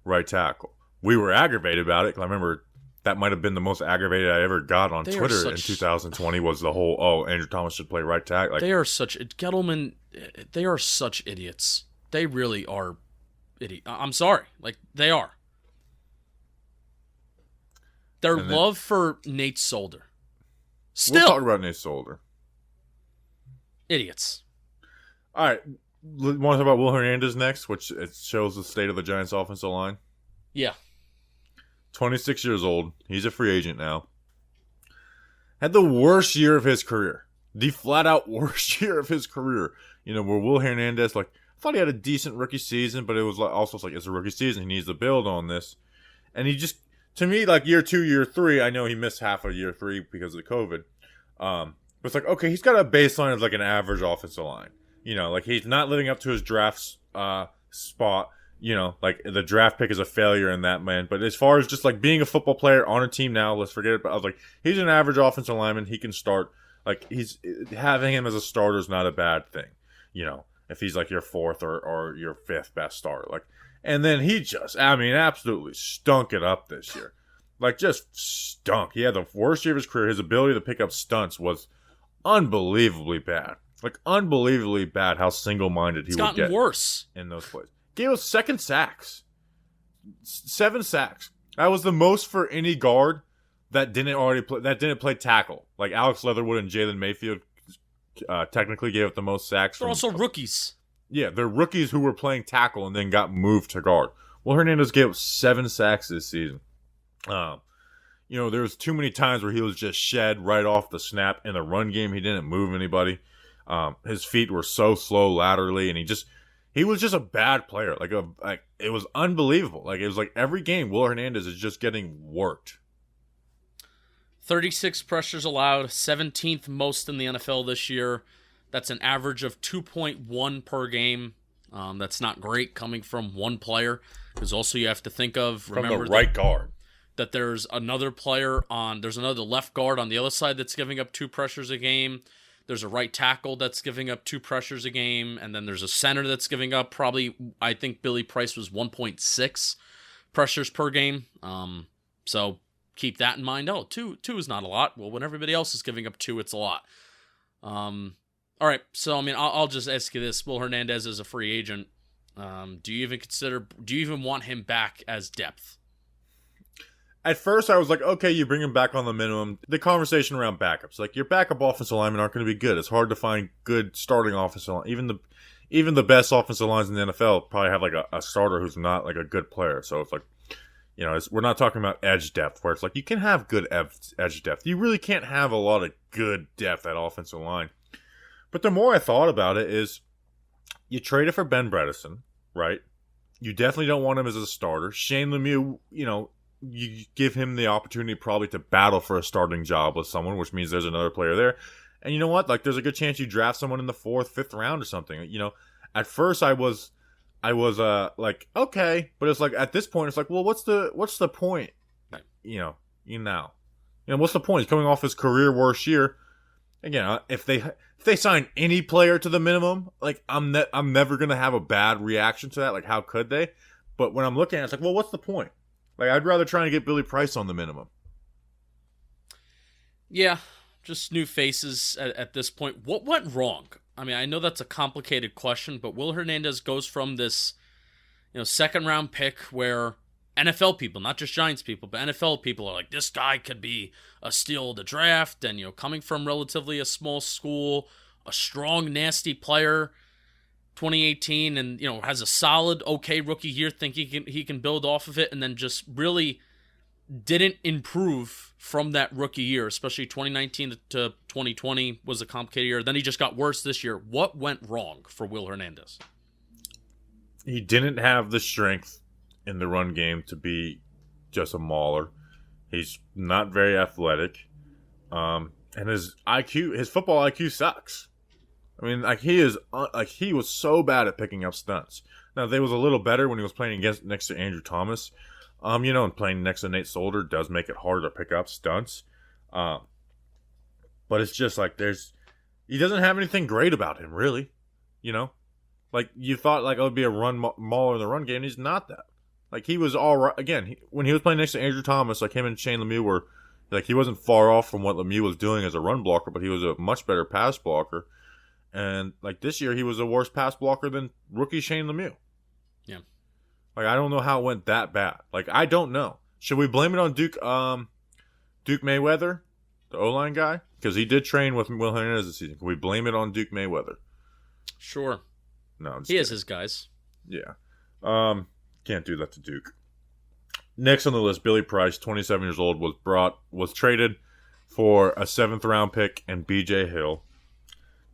right tackle. We were aggravated about it. I remember that might have been the most aggravated I ever got on Twitter in 2020 was the whole, Andrew Thomas should play right tackle. Like, they are such, Gettleman, they are such idiots. They really are idiots. I'm sorry. Like, they are. Their love for Nate Solder. Still. We'll talk about Nate Solder. Idiots. All right. Want to talk about Will Hernandez next, which it shows the state of the Giants' offensive line? Yeah. 26 years old. He's a free agent now. Had the worst year of his career. The flat-out worst year of his career. Where Will Hernandez, I thought he had a decent rookie season, but it was also it's a rookie season. He needs to build on this. And he just... To me, year 2, year 3, I know he missed half of year 3 because of COVID. But it's okay, he's got a baseline of an average offensive line. He's not living up to his draft spot. The draft pick is a failure in that, man. But as far as just being a football player on a team now, let's forget it. But I was he's an average offensive lineman. He can start. He's having him as a starter is not a bad thing. If he's your 4th or your 5th best starter. And then he just, absolutely stunk it up this year. Just stunk. He had the worst year of his career. His ability to pick up stunts was unbelievably bad. Unbelievably bad how single-minded he would get worse in those plays. Gave us 7 sacks. That was the most for any guard that didn't play tackle. Alex Leatherwood and Jalen Mayfield technically gave up the most sacks. They're also rookies. Yeah, they're rookies who were playing tackle and then got moved to guard. Well, Hernandez gave up 7 sacks this season. There was too many times where he was just shed right off the snap. In the run game, he didn't move anybody. His feet were so slow laterally, and he was just a bad player. It was unbelievable. It was every game, Will Hernandez is just getting worked. 36 pressures allowed, 17th most in the NFL this year. That's an average of 2.1 per game. That's not great coming from one player, because also you have to think of, remember, from the right guard, that there's another left guard on the other side that's giving up 2 pressures a game. There's a right tackle that's giving up 2 pressures a game, and then there's a center that's giving up probably, I think Billy Price was 1.6 pressures per game. So keep that in mind. Oh, two is not a lot. Well, when everybody else is giving up 2, it's a lot. All right, so I mean, I'll just ask you this: Will Hernandez is a free agent? Do you even want him back as depth? At first, I was like, okay, you bring him back on the minimum. The conversation around backups, like your backup offensive linemen aren't going to be good. It's hard to find good starting offensive line. Even the best offensive lines in the NFL probably have like a starter who's not like a good player. So it's like, we're not talking about edge depth, where it's like you can have good edge depth. You really can't have a lot of good depth at offensive line. But the more I thought about it is, you traded for Ben Bredesen, right? You definitely don't want him as a starter. Shane Lemieux, you give him the opportunity probably to battle for a starting job with someone, which means there's another player there. And you know what? Like, there's a good chance you draft someone in the 4th, 5th round or something. At first I was like, okay, but it's like at this point it's like, well, what's the point? What's the point? He's coming off his career worst year. Again, if they sign any player to the minimum, like I'm never gonna have a bad reaction to that. Like, how could they? But when I'm looking at it, it's like, well, what's the point? Like, I'd rather try and get Billy Price on the minimum. Yeah, just new faces at this point. What went wrong? I mean, I know that's a complicated question, but Will Hernandez goes from this, 2nd round pick where NFL people, not just Giants people, but NFL people are like, this guy could be a steal of the draft, and coming from relatively a small school, a strong, nasty player, 2018, and has a solid, okay rookie year, think he can build off of it, and then just really didn't improve from that rookie year, especially 2019 to 2020 was a complicated year. Then he just got worse this year. What went wrong for Will Hernandez? He didn't have the strength in the run game to be just a mauler. He's not very athletic. And his football IQ sucks. I mean, he was so bad at picking up stunts. Now, they was a little better when he was playing next to Andrew Thomas. And playing next to Nate Solder does make it harder to pick up stunts. But it's just like he doesn't have anything great about him, really. Like, you thought like it would be a run mauler in the run game. He's not that. Like, he was all right. Again, when he was playing next to Andrew Thomas, like him and Shane Lemieux were, like, he wasn't far off from what Lemieux was doing as a run blocker, but he was a much better pass blocker. And like this year, he was a worse pass blocker than rookie Shane Lemieux. Yeah. Like, I don't know how it went that bad. Like, I don't know. Should we blame it on Duke Mayweather, the O-line guy? Because he did train with Will Hernandez this season. Can we blame it on Duke Mayweather? Sure. No, he has his guys. Yeah. Can't do that to Duke. Next on the list, Billy Price, 27 years old, was traded for a 7th round pick and B.J. Hill.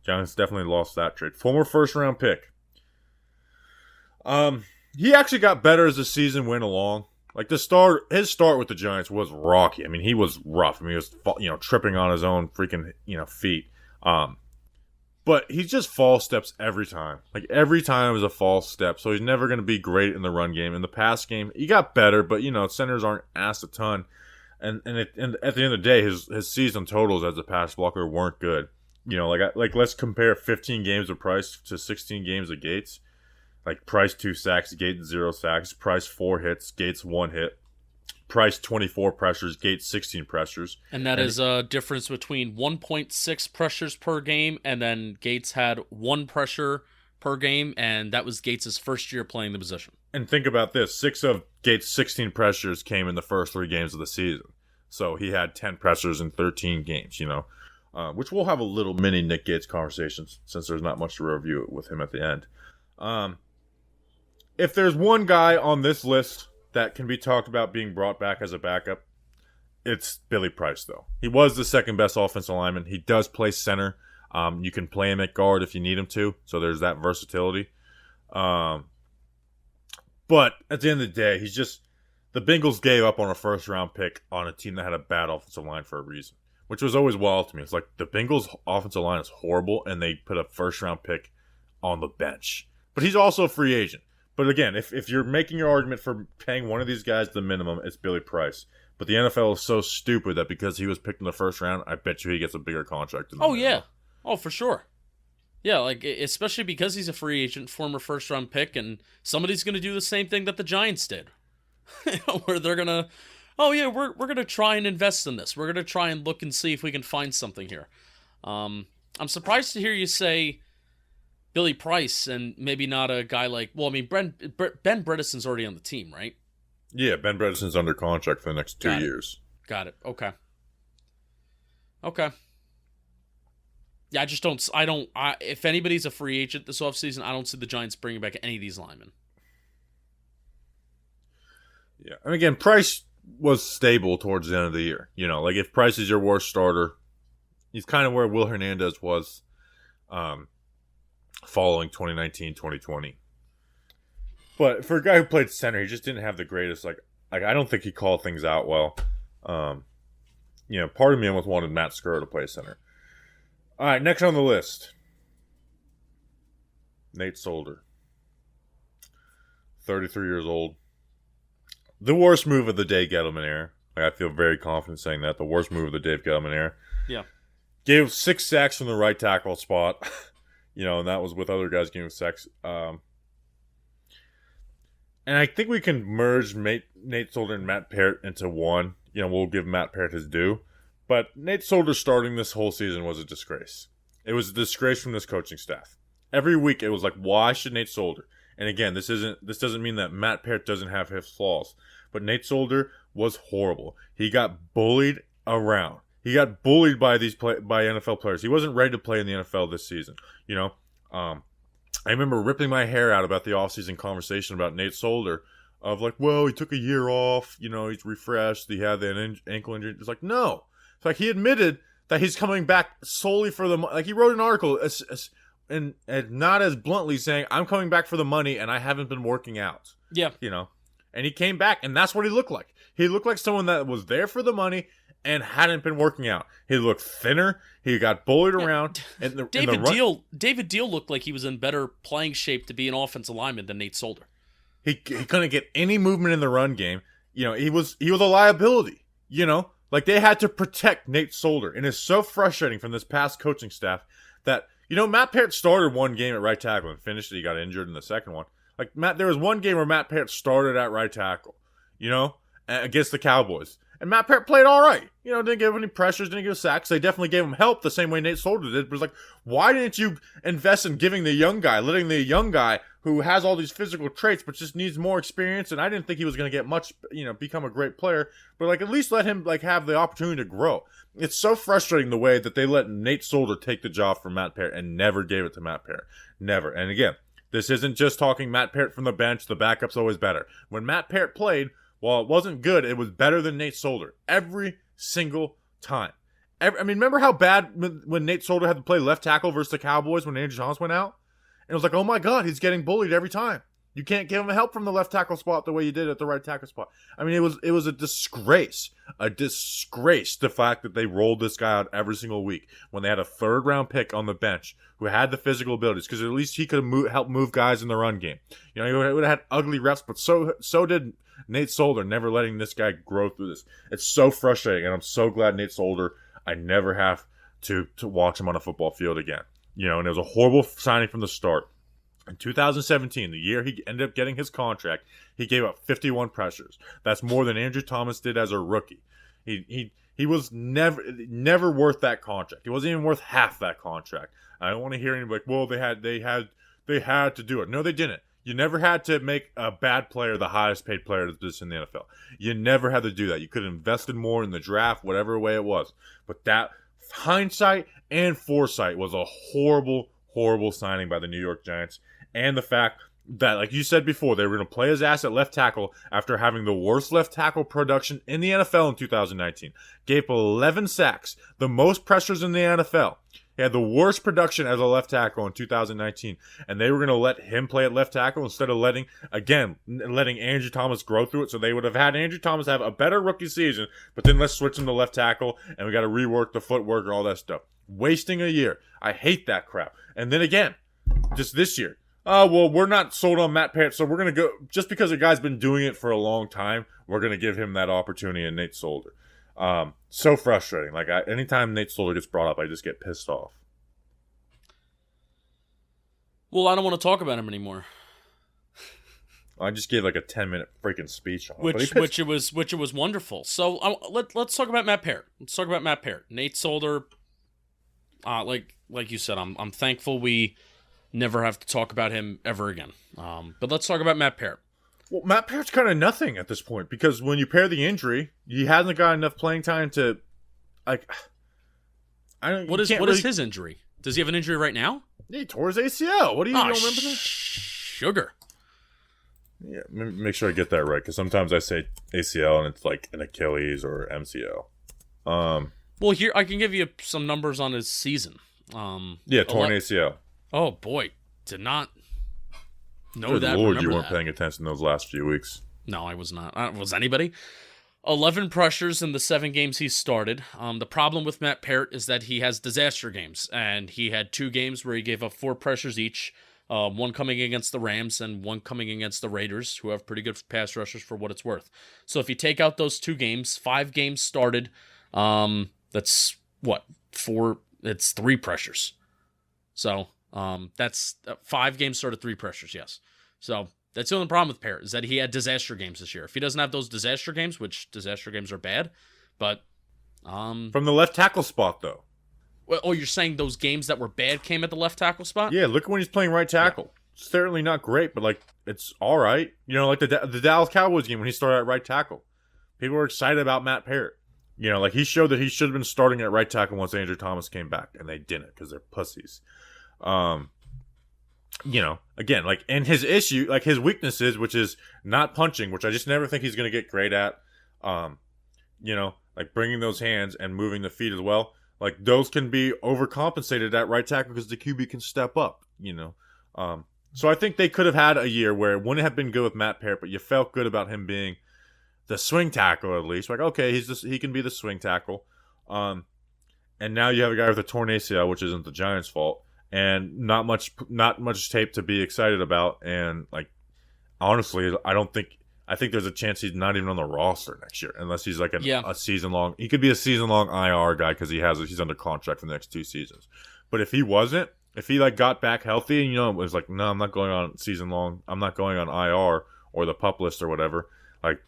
Giants definitely lost that trade. Former 1st round pick. He actually got better as the season went along. Like, his start with the Giants was rocky. I mean, he was rough. I mean, he was tripping on his own freaking feet. But he just false steps every time. Like, every time it was a false step. So he's never going to be great in the run game. In the pass game, he got better, but centers aren't asked a ton. And at the end of the day, his season totals as a pass blocker weren't good. Like let's compare 15 games of Price to 16 games of Gates. Like, Price 2 sacks, Gates 0 sacks. Price 4 hits, Gates 1 hit. Price 24 pressures, Gates 16 pressures. And that is a difference between 1.6 pressures per game, and then Gates had 1 pressure per game, and that was Gates' first year playing the position. And think about this. 6 of Gates' 16 pressures came in the first 3 games of the season. So he had 10 pressures in 13 games, which we'll have a little mini Nick Gates conversation since there's not much to review with him at the end. If there's one guy on this list that can be talked about being brought back as a backup, it's Billy Price, though. He was the 2nd best offensive lineman. He does play center. You can play him at guard if you need him to, so there's that versatility. But at the end of the day, the Bengals gave up on a 1st round pick on a team that had a bad offensive line for a reason. which was always wild to me. It's like the Bengals' offensive line is horrible, and they put a first-round pick on the bench. But he's also a free agent. But again, if you're making your argument for paying one of these guys the minimum, it's Billy Price. But the NFL is so stupid that because he was picked in the first round, I bet you he gets a bigger contract. Yeah. Oh, for sure. Yeah, like, especially because he's a free agent, former first-round pick, and somebody's going to do the same thing that the Giants did. Where they're going to, we're going to try and invest in this. We're going to try and look and see if we can find something here. I'm surprised to hear you say Billy Price and maybe not a guy like, Ben Bredesen's already on the team, right? Yeah, Ben Bredesen's under contract for the next 2 years. Got it. Okay. Yeah, if anybody's a free agent this offseason, I don't see the Giants bringing back any of these linemen. Yeah, and again, Price was stable towards the end of the year. You know, like if Price is your worst starter, he's kind of where Will Hernandez was following 2019, 2020. But for a guy who played center, he just didn't have the greatest, like I don't think he called things out well. Part of me almost wanted Matt Skura to play center. All right, next on the list, Nate Solder, 33 years old. The worst move of the Dave Gettleman era. Like, I feel very confident saying that. The worst move of the Dave Gettleman era. Yeah. Gave 6 sacks from the right tackle spot. And that was with other guys giving sacks. And I think we can merge Nate Solder and Matt Peart into one. We'll give Matt Peart his due. But Nate Solder starting this whole season was a disgrace. It was a disgrace from this coaching staff. Every week it was like, why should Nate Solder? And again, this doesn't mean that Matt Peart doesn't have his flaws. But Nate Solder was horrible. He got bullied around. He got bullied by by NFL players. He wasn't ready to play in the NFL this season. I remember ripping my hair out about the offseason conversation about Nate Solder of like, well, he took a year off. He's refreshed. He had that ankle injury. It's like, no. It's like he admitted that he's coming back solely for the money. Like he wrote an article and not as bluntly saying, I'm coming back for the money and I haven't been working out. Yeah. And he came back and that's what he looked like. He looked like someone that was there for the money and hadn't been working out. He looked thinner. He got bullied around. And David Deal looked like he was in better playing shape to be an offensive lineman than Nate Solder. He couldn't get any movement in the run game. He was a liability. Like they had to protect Nate Solder, and it's so frustrating from this past coaching staff that Matt Peart started one game at right tackle and finished it. He got injured in the second one. Like there was one game where Matt Peart started at right tackle, against the Cowboys. And Matt Peart played all right. Didn't give any pressures, didn't give sacks. They definitely gave him help the same way Nate Solder did. But it's like, why didn't you invest in giving the young guy, letting the young guy who has all these physical traits but just needs more experience? And I didn't think he was going to get much, become a great player. But like, at least let him have the opportunity to grow. It's so frustrating the way that they let Nate Solder take the job from Matt Peart and never gave it to Matt Peart. Never. And again, this isn't just talking Matt Peart from the bench. The backup's always better. When Matt Peart played, while it wasn't good, it was better than Nate Solder every single time. Remember how bad when Nate Solder had to play left tackle versus the Cowboys when Andrew Thomas went out? And it was like, oh my God, he's getting bullied every time. You can't give him help from the left tackle spot the way you did at the right tackle spot. It was a disgrace. A disgrace, the fact that they rolled this guy out every single week when they had a 3rd round pick on the bench who had the physical abilities, because at least he could have helped move guys in the run game. He would have had ugly reps, but so did Nate Solder, never letting this guy grow through this. It's so frustrating, and I'm so glad Nate Solder, I never have to watch him on a football field again. And it was a horrible signing from the start. In 2017, the year he ended up getting his contract, he gave up 51 pressures. That's more than Andrew Thomas did as a rookie. He was never worth that contract. He wasn't even worth half that contract. I don't want to hear anybody like, well, they had to do it. No, they didn't. You never had to make a bad player the highest paid player in the NFL. You never had to do that. You could have invested more in the draft, whatever way it was. But that hindsight and foresight was a horrible, horrible signing by the New York Giants. And the fact that, like you said before, they were going to play his ass at left tackle after having the worst left tackle production in the NFL in 2019. Gave 11 sacks, the most pressures in the NFL. He had the worst production as a left tackle in 2019, and they were going to let him play at left tackle instead of letting Andrew Thomas grow through it. So they would have had Andrew Thomas have a better rookie season, but then let's switch him to left tackle, and we got to rework the footwork and all that stuff. Wasting a year. I hate that crap. And then again, just this year. Well, we're not sold on Matt Peart, so we're going to go, just because a guy's been doing it for a long time, we're going to give him that opportunity in Nate Solder. So frustrating. Like, anytime Nate Solder gets brought up, I just get pissed off. Well, I don't want to talk about him anymore. I just gave like a 10-minute freaking speech on it. Which it was wonderful. So let's talk about Matt Peart. Let's talk about Matt Peart. Nate Solder, like you said, I'm thankful we never have to talk about him ever again. But let's talk about Matt Peart. Well, Matt Peart's kind of nothing at this point, because when you pair the injury, he hasn't got enough playing time to, like, What is his injury? Does he have an injury right now? He tore his ACL. What do you don't remember that? Sugar. Yeah, make sure I get that right, because sometimes I say ACL and it's like an Achilles or MCL. Well, here I can give you some numbers on his season. Torn ACL. Oh boy, did not know Good that. Lord, you weren't paying attention those last few weeks. No, I was not. Was anybody? 11 pressures in the 7 games he started. The problem with Matt Peart is that he has disaster games, and he had 2 games where he gave up 4 pressures each. One coming against the Rams and one coming against the Raiders, who have pretty good pass rushers for what it's worth. So if you take out those 2 games, 5 games started. That's what? 4. It's 3 pressures. So that's 5 games started, 3 pressures. Yes. So that's the only problem with Peart, is that he had disaster games this year. If he doesn't have those disaster games, which disaster games are bad, but from the left tackle spot though. Oh, you're saying those games that were bad came at the left tackle spot? Yeah, look at when he's playing right tackle. Yeah. Certainly not great, but like it's all right. You know, like the Dallas Cowboys game when he started at right tackle, people were excited about Matt Peart. You know, like he showed that he should have been starting at right tackle once Andrew Thomas came back, and they didn't because they're pussies. You know, again, like, and his issue, like his weaknesses, which is not punching, which I just never think he's going to get great at. You know, like bringing those hands and moving the feet as well. Like those can be overcompensated at right tackle because the QB can step up, you know. So I think they could have had a year where it wouldn't have been good with Matt Peart, but you felt good about him being the swing tackle at least. Like, okay, he can be the swing tackle. And now you have a guy with a torn ACL, which isn't the Giants' fault. And not much tape to be excited about, and like honestly, I think there's a chance he's not even on the roster next year, unless he's like a season long. He could be a season long IR guy because he's under contract for the next 2 seasons. But if he wasn't, if he like got back healthy and you know it was like, no, I'm not going on season long. I'm not going on IR or the PUP list or whatever. Like,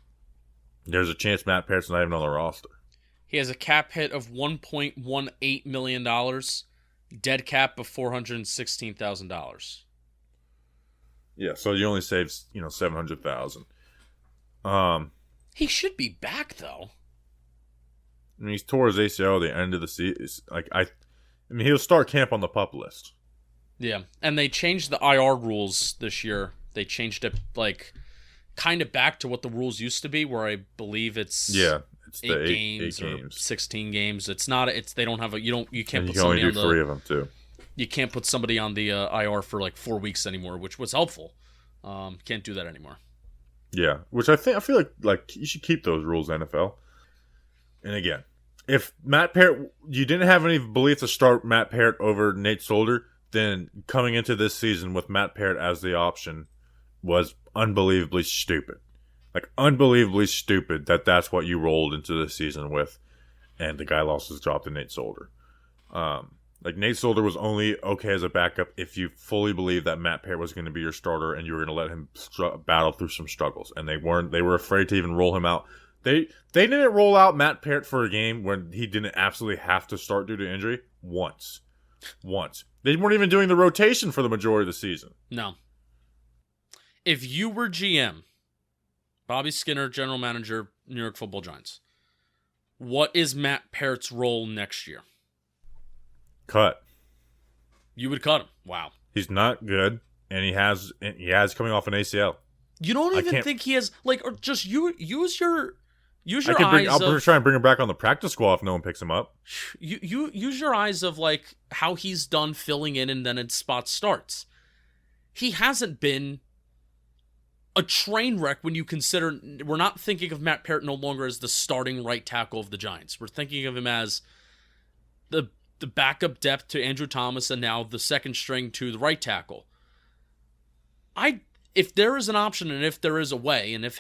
there's a chance Matt Peart's not even on the roster. He has a cap hit of $1.18 million. Dead cap of $416,000. Yeah, so you only save, you know, $700,000. He should be back though. I mean, he's tore his ACL at the end of the season. Like I mean, he'll start camp on the PUP list. Yeah, and they changed the IR rules this year. They changed it like kind of back to what the rules used to be, where I believe it's 8 games or 16 games. It's not. They don't have a. You can't. You can only do 3 of them too. You can't put somebody on the IR for like 4 weeks anymore, which was helpful. Can't do that anymore. Yeah, which I feel like you should keep those rules, NFL. And again, if Matt Peart, you didn't have any belief to start Matt Peart over Nate Solder, then coming into this season with Matt Peart as the option was unbelievably stupid. Like, unbelievably stupid that's what you rolled into the season with, and the guy lost his job to Nate Solder. Like, Nate Solder was only okay as a backup if you fully believed that Matt Peart was going to be your starter and you were going to let him battle through some struggles. And they were afraid to even roll him out. They didn't roll out Matt Peart for a game when he didn't absolutely have to start due to injury once. They weren't even doing the rotation for the majority of the season. No. If you were GM, Bobby Skinner, general manager, New York Football Giants, what is Matt Peart's role next year? Cut. You would cut him. Wow. He's not good, and he has coming off an ACL. You don't even think he has, like, or just use your use your eyes. I'll try and bring him back on the practice squad if no one picks him up. You use your eyes of like how he's done filling in and then in spot starts. He hasn't been a train wreck when you consider we're not thinking of Matt Peart no longer as the starting right tackle of the Giants. We're thinking of him as the backup depth to Andrew Thomas and now the second string to the right tackle. If there is an option and if there is a way and if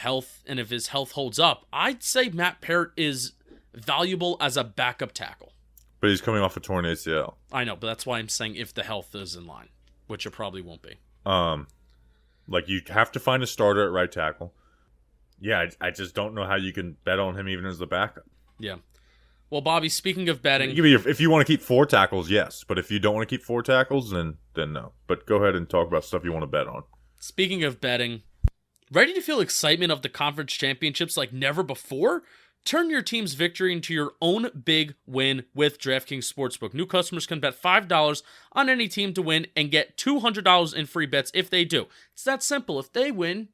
his health holds up, I'd say Matt Peart is valuable as a backup tackle. But he's coming off a torn ACL. I know, but that's why I'm saying if the health is in line, which it probably won't be. Like you have to find a starter at right tackle. Yeah, I just don't know how you can bet on him even as the backup. Yeah. Well, Bobby, speaking of betting, if you want to keep 4 tackles, yes. But if you don't want to keep 4 tackles, then no. But go ahead and talk about stuff you want to bet on. Speaking of betting, ready to feel excitement of the conference championships like never before? Turn your team's victory into your own big win with DraftKings Sportsbook. New customers can bet $5 on any team to win and get $200 in free bets if they do. It's that simple. If they win,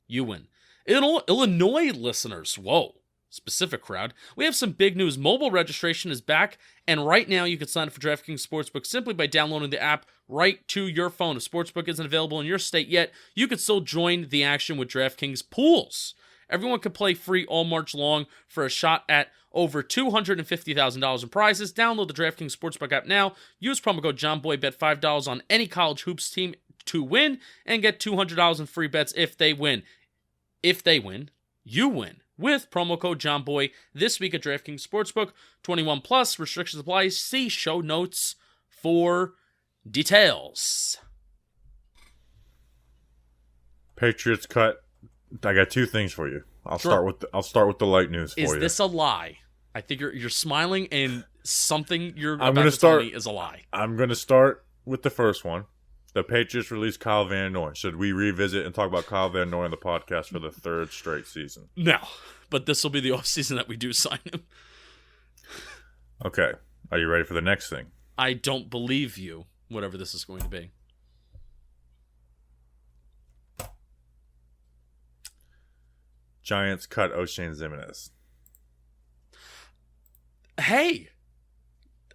you win. Illinois listeners, whoa, specific crowd. We have some big news. Mobile registration is back, and right now you can sign up for DraftKings Sportsbook simply by downloading the app right to your phone. If Sportsbook isn't available in your state yet, you can still join the action with DraftKings Pools. Everyone can play free all March long for a shot at over $250,000 in prizes. Download the DraftKings Sportsbook app now. Use promo code JOHNBOY. Bet $5 on any college hoops team to win and get $200 in free bets if they win. If they win, you win with promo code JOHNBOY this week at DraftKings Sportsbook. 21 plus. Restrictions apply. See show notes for details. Patriots cut. I got 2 things for you. I'll start with the light news for you. Is this a lie? I think you're smiling and something you're I'm about to tell me is a lie. I'm going to start with the first one. The Patriots released Kyle Van Noy. Should we revisit and talk about Kyle Van Noy on the podcast for the 3rd straight season? No, but this will be the offseason that we do sign him. Okay. Are you ready for the next thing? I don't believe you, whatever this is going to be. Giants cut O'Shane Ximines. Hey,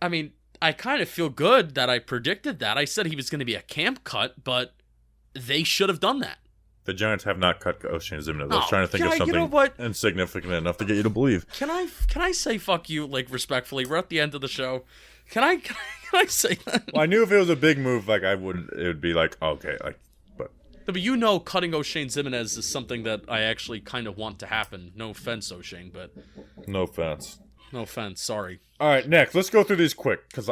I mean, I kind of feel good that I predicted that. I said he was going to be a camp cut, but they should have done that. The Giants have not cut O'Shane Ximines. I was trying to think of something insignificant enough to get you to believe. Can I say fuck you, like, respectfully? We're at the end of the show. Can I say that? Well, I knew if it was a big move, like, it would be like, okay, like, but you know cutting O'Shane Ximines is something that I actually kind of want to happen. No offense, O'Shane, but... No offense. No offense, sorry. All right, next, let's go through these quick, because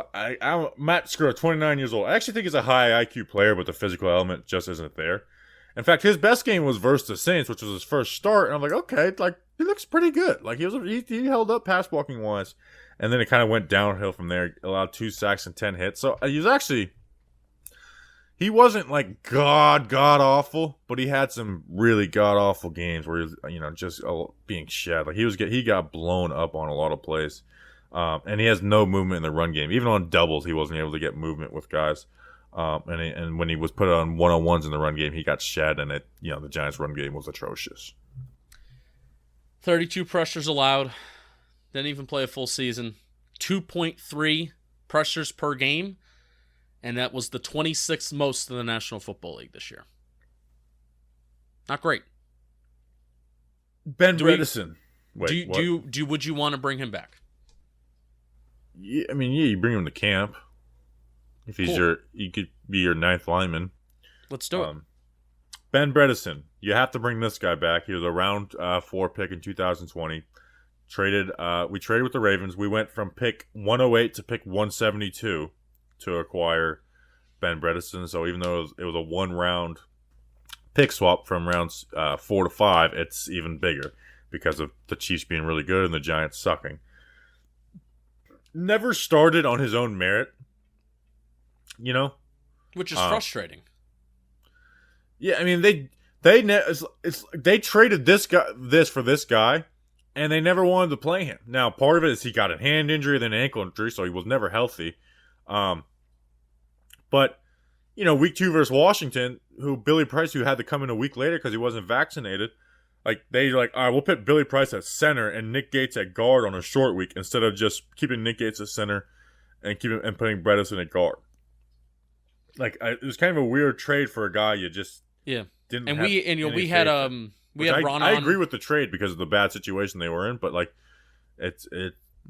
Matt Skura, 29 years old. I actually think he's a high IQ player, but the physical element just isn't there. In fact, his best game was versus the Saints, which was his first start, and I'm like, okay, like, he looks pretty good. Like, he held up pass blocking wise, and then it kind of went downhill from there, allowed 2 sacks and 10 hits. So he was actually... He wasn't like god awful, but he had some really god awful games where he was, just being shed. Like he got blown up on a lot of plays, and he has no movement in the run game. Even on doubles, he wasn't able to get movement with guys. And when he was put on 1-on-1s in the run game, he got shed, and the Giants' run game was atrocious. 32 pressures allowed. Didn't even play a full season. 2.3 pressures per game. And that was the 26th most in the National Football League this year. Not great. Ben Bredesen. Would you want to bring him back? Yeah, I mean, you bring him to camp. If he could be your 9th lineman. Let's do it. Ben Bredesen. You have to bring this guy back. He was a round 4 pick in 2020. We traded with the Ravens. We went from pick 108 to pick 172. To acquire Ben Bredesen. So even though it was a 1-round pick swap from rounds 4 to 5, it's even bigger because of the Chiefs being really good and the Giants sucking. Never started on his own merit, which is frustrating. Yeah, I mean they traded this for this guy, and they never wanted to play him. Now part of it is he got a hand injury, then an ankle injury, so he was never healthy. But week 2 versus Washington, who Billy Price, who had to come in a week later because he wasn't vaccinated, Like they like, all right, we'll put Billy Price at center and Nick Gates at guard on a short week instead of just keeping Nick Gates at center and putting Bredesen at guard. Like it was kind of a weird trade for a guy you just didn't. And have we had Ron. I agree with the trade because of the bad situation they were in, but like it's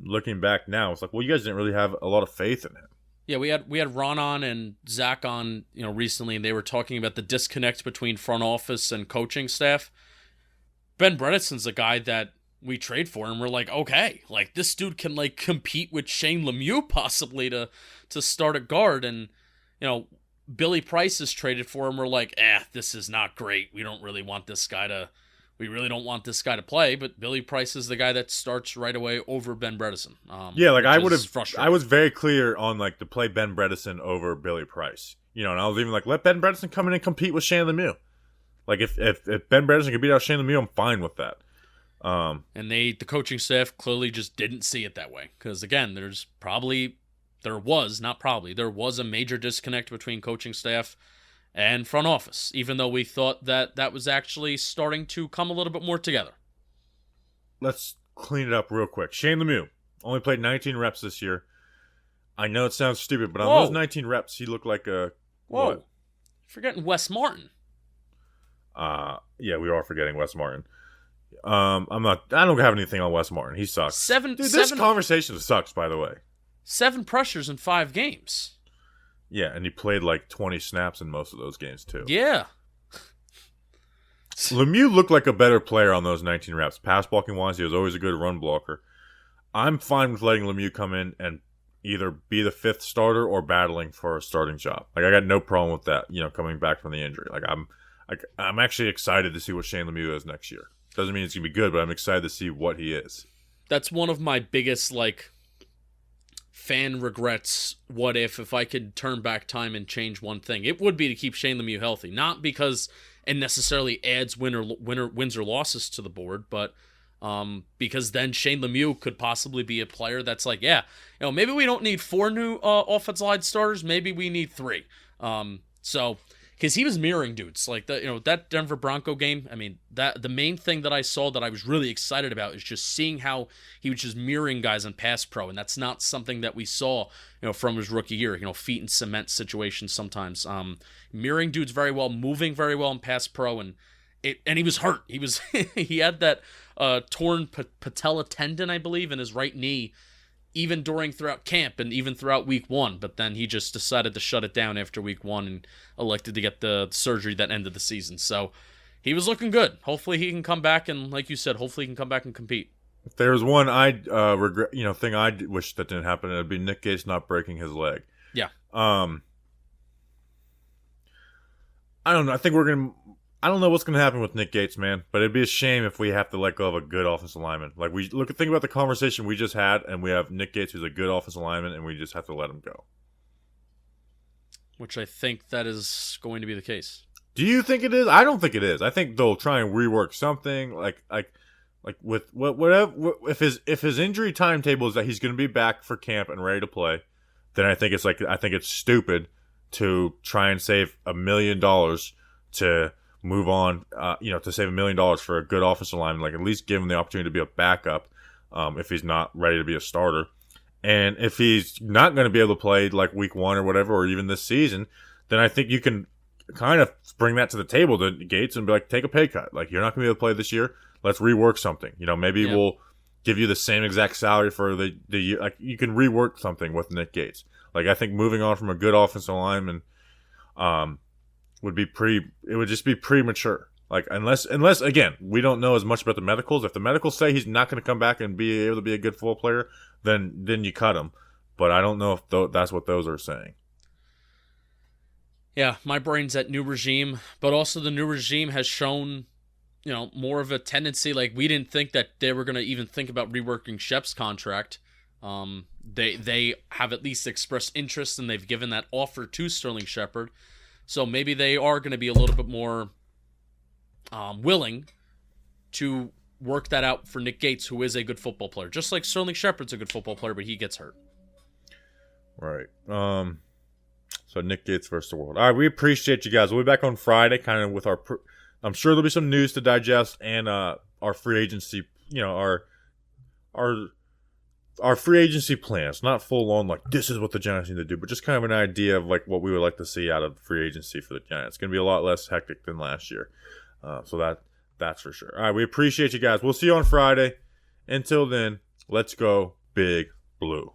looking back now, it's like, well, you guys didn't really have a lot of faith in him. Yeah, we had Ron on and Zach on, recently, and they were talking about the disconnect between front office and coaching staff. Ben Bredesen's a guy that we trade for, and we're like, okay, like this dude can like compete with Shane Lemieux possibly to start at guard, and Billy Price is traded for him. We're like, this is not great. We really don't want this guy to play, but Billy Price is the guy that starts right away over Ben Bredesen. I was very clear on like to play Ben Bredesen over Billy Price. And I was even like, let Ben Bredesen come in and compete with Shane Lemieux. Like if Ben Bredesen could beat out Shane Lemieux, I'm fine with that. And the coaching staff clearly just didn't see it that way. Because again, there was a major disconnect between coaching staff and front office, even though we thought that was actually starting to come a little bit more together. Let's clean it up real quick. Shane Lemieux only played 19 reps this year. I know it sounds stupid, but on those 19 reps, he looked like a... Whoa. What? Forgetting Wes Martin. Yeah, we are forgetting Wes Martin. I don't have anything on Wes Martin. He sucks. This conversation sucks, by the way. 7 pressures in 5 games. Yeah, and he played like 20 snaps in most of those games, too. Yeah. Lemieux looked like a better player on those 19 reps. Pass blocking wise, he was always a good run blocker. I'm fine with letting Lemieux come in and either be the 5th starter or battling for a starting job. Like, I got no problem with that, coming back from the injury. Like, I'm actually excited to see what Shane Lemieux is next year. Doesn't mean it's going to be good, but I'm excited to see what he is. That's one of my biggest, fan regrets. What if I could turn back time and change one thing? It would be to keep Shane Lemieux healthy. Not because it necessarily adds wins or losses to the board, but because then Shane Lemieux could possibly be a player that's like, maybe we don't need 4 new offensive line starters. Maybe we need 3. Because he was mirroring dudes like that. That Denver Bronco game. I mean, that the main thing that I saw that I was really excited about is just seeing how he was just mirroring guys in pass pro, and that's not something that we saw, from his rookie year. Feet in cement situations sometimes. Mirroring dudes very well, moving very well in pass pro, and he was hurt. He was he had that torn patella tendon, I believe, in his right knee, even throughout camp and even throughout week 1, but then he just decided to shut it down after week 1 and elected to get the surgery that ended the season. So he was looking good. Hopefully he can come back and, like you said, hopefully he can come back and compete. If there's one I regret, thing I wish that didn't happen, it'd be Nick Gates not breaking his leg. Yeah. I don't know. I don't know what's gonna happen with Nick Gates, man. But it'd be a shame if we have to let go of a good offensive lineman. Like think about the conversation we just had, and we have Nick Gates, who's a good offensive lineman, and we just have to let him go. Which I think that is going to be the case. Do you think it is? I don't think it is. I think they'll try and rework something like with whatever. If his injury timetable is that he's going to be back for camp and ready to play, then I think it's stupid to try and save $1 million to move on, to save $1 million for a good offensive lineman. Like, at least give him the opportunity to be a backup if he's not ready to be a starter. And if he's not going to be able to play like week 1 or whatever, or even this season, then I think you can kind of bring that to the table to Gates and be like, take a pay cut. Like, you're not going to be able to play this year. Let's rework something. Maybe we'll give you the same exact salary for the year. Like, you can rework something with Nick Gates. Like, I think moving on from a good offensive lineman, it would just be premature. Like, unless again, we don't know as much about the medicals. If the medicals say he's not going to come back and be able to be a good football player, then you cut him. But I don't know if that's what those are saying. Yeah, my brain's at new regime, but also the new regime has shown, more of a tendency. Like, we didn't think that they were going to even think about reworking Shep's contract. They have at least expressed interest, and they've given that offer to Sterling Shepard. So maybe they are going to be a little bit more willing to work that out for Nick Gates, who is a good football player. Just like Sterling Shepard's a good football player, but he gets hurt. Right. So Nick Gates versus the world. All right, we appreciate you guys. We'll be back on Friday, kind of with our I'm sure there'll be some news to digest, and our free agency, our free agency plans. Not full on like this is what the Giants need to do, but just kind of an idea of like what we would like to see out of free agency for the Giants. It's going to be a lot less hectic than last year, so that's for sure. All right, we appreciate you guys. We'll see you on Friday. Until then, let's go Big Blue.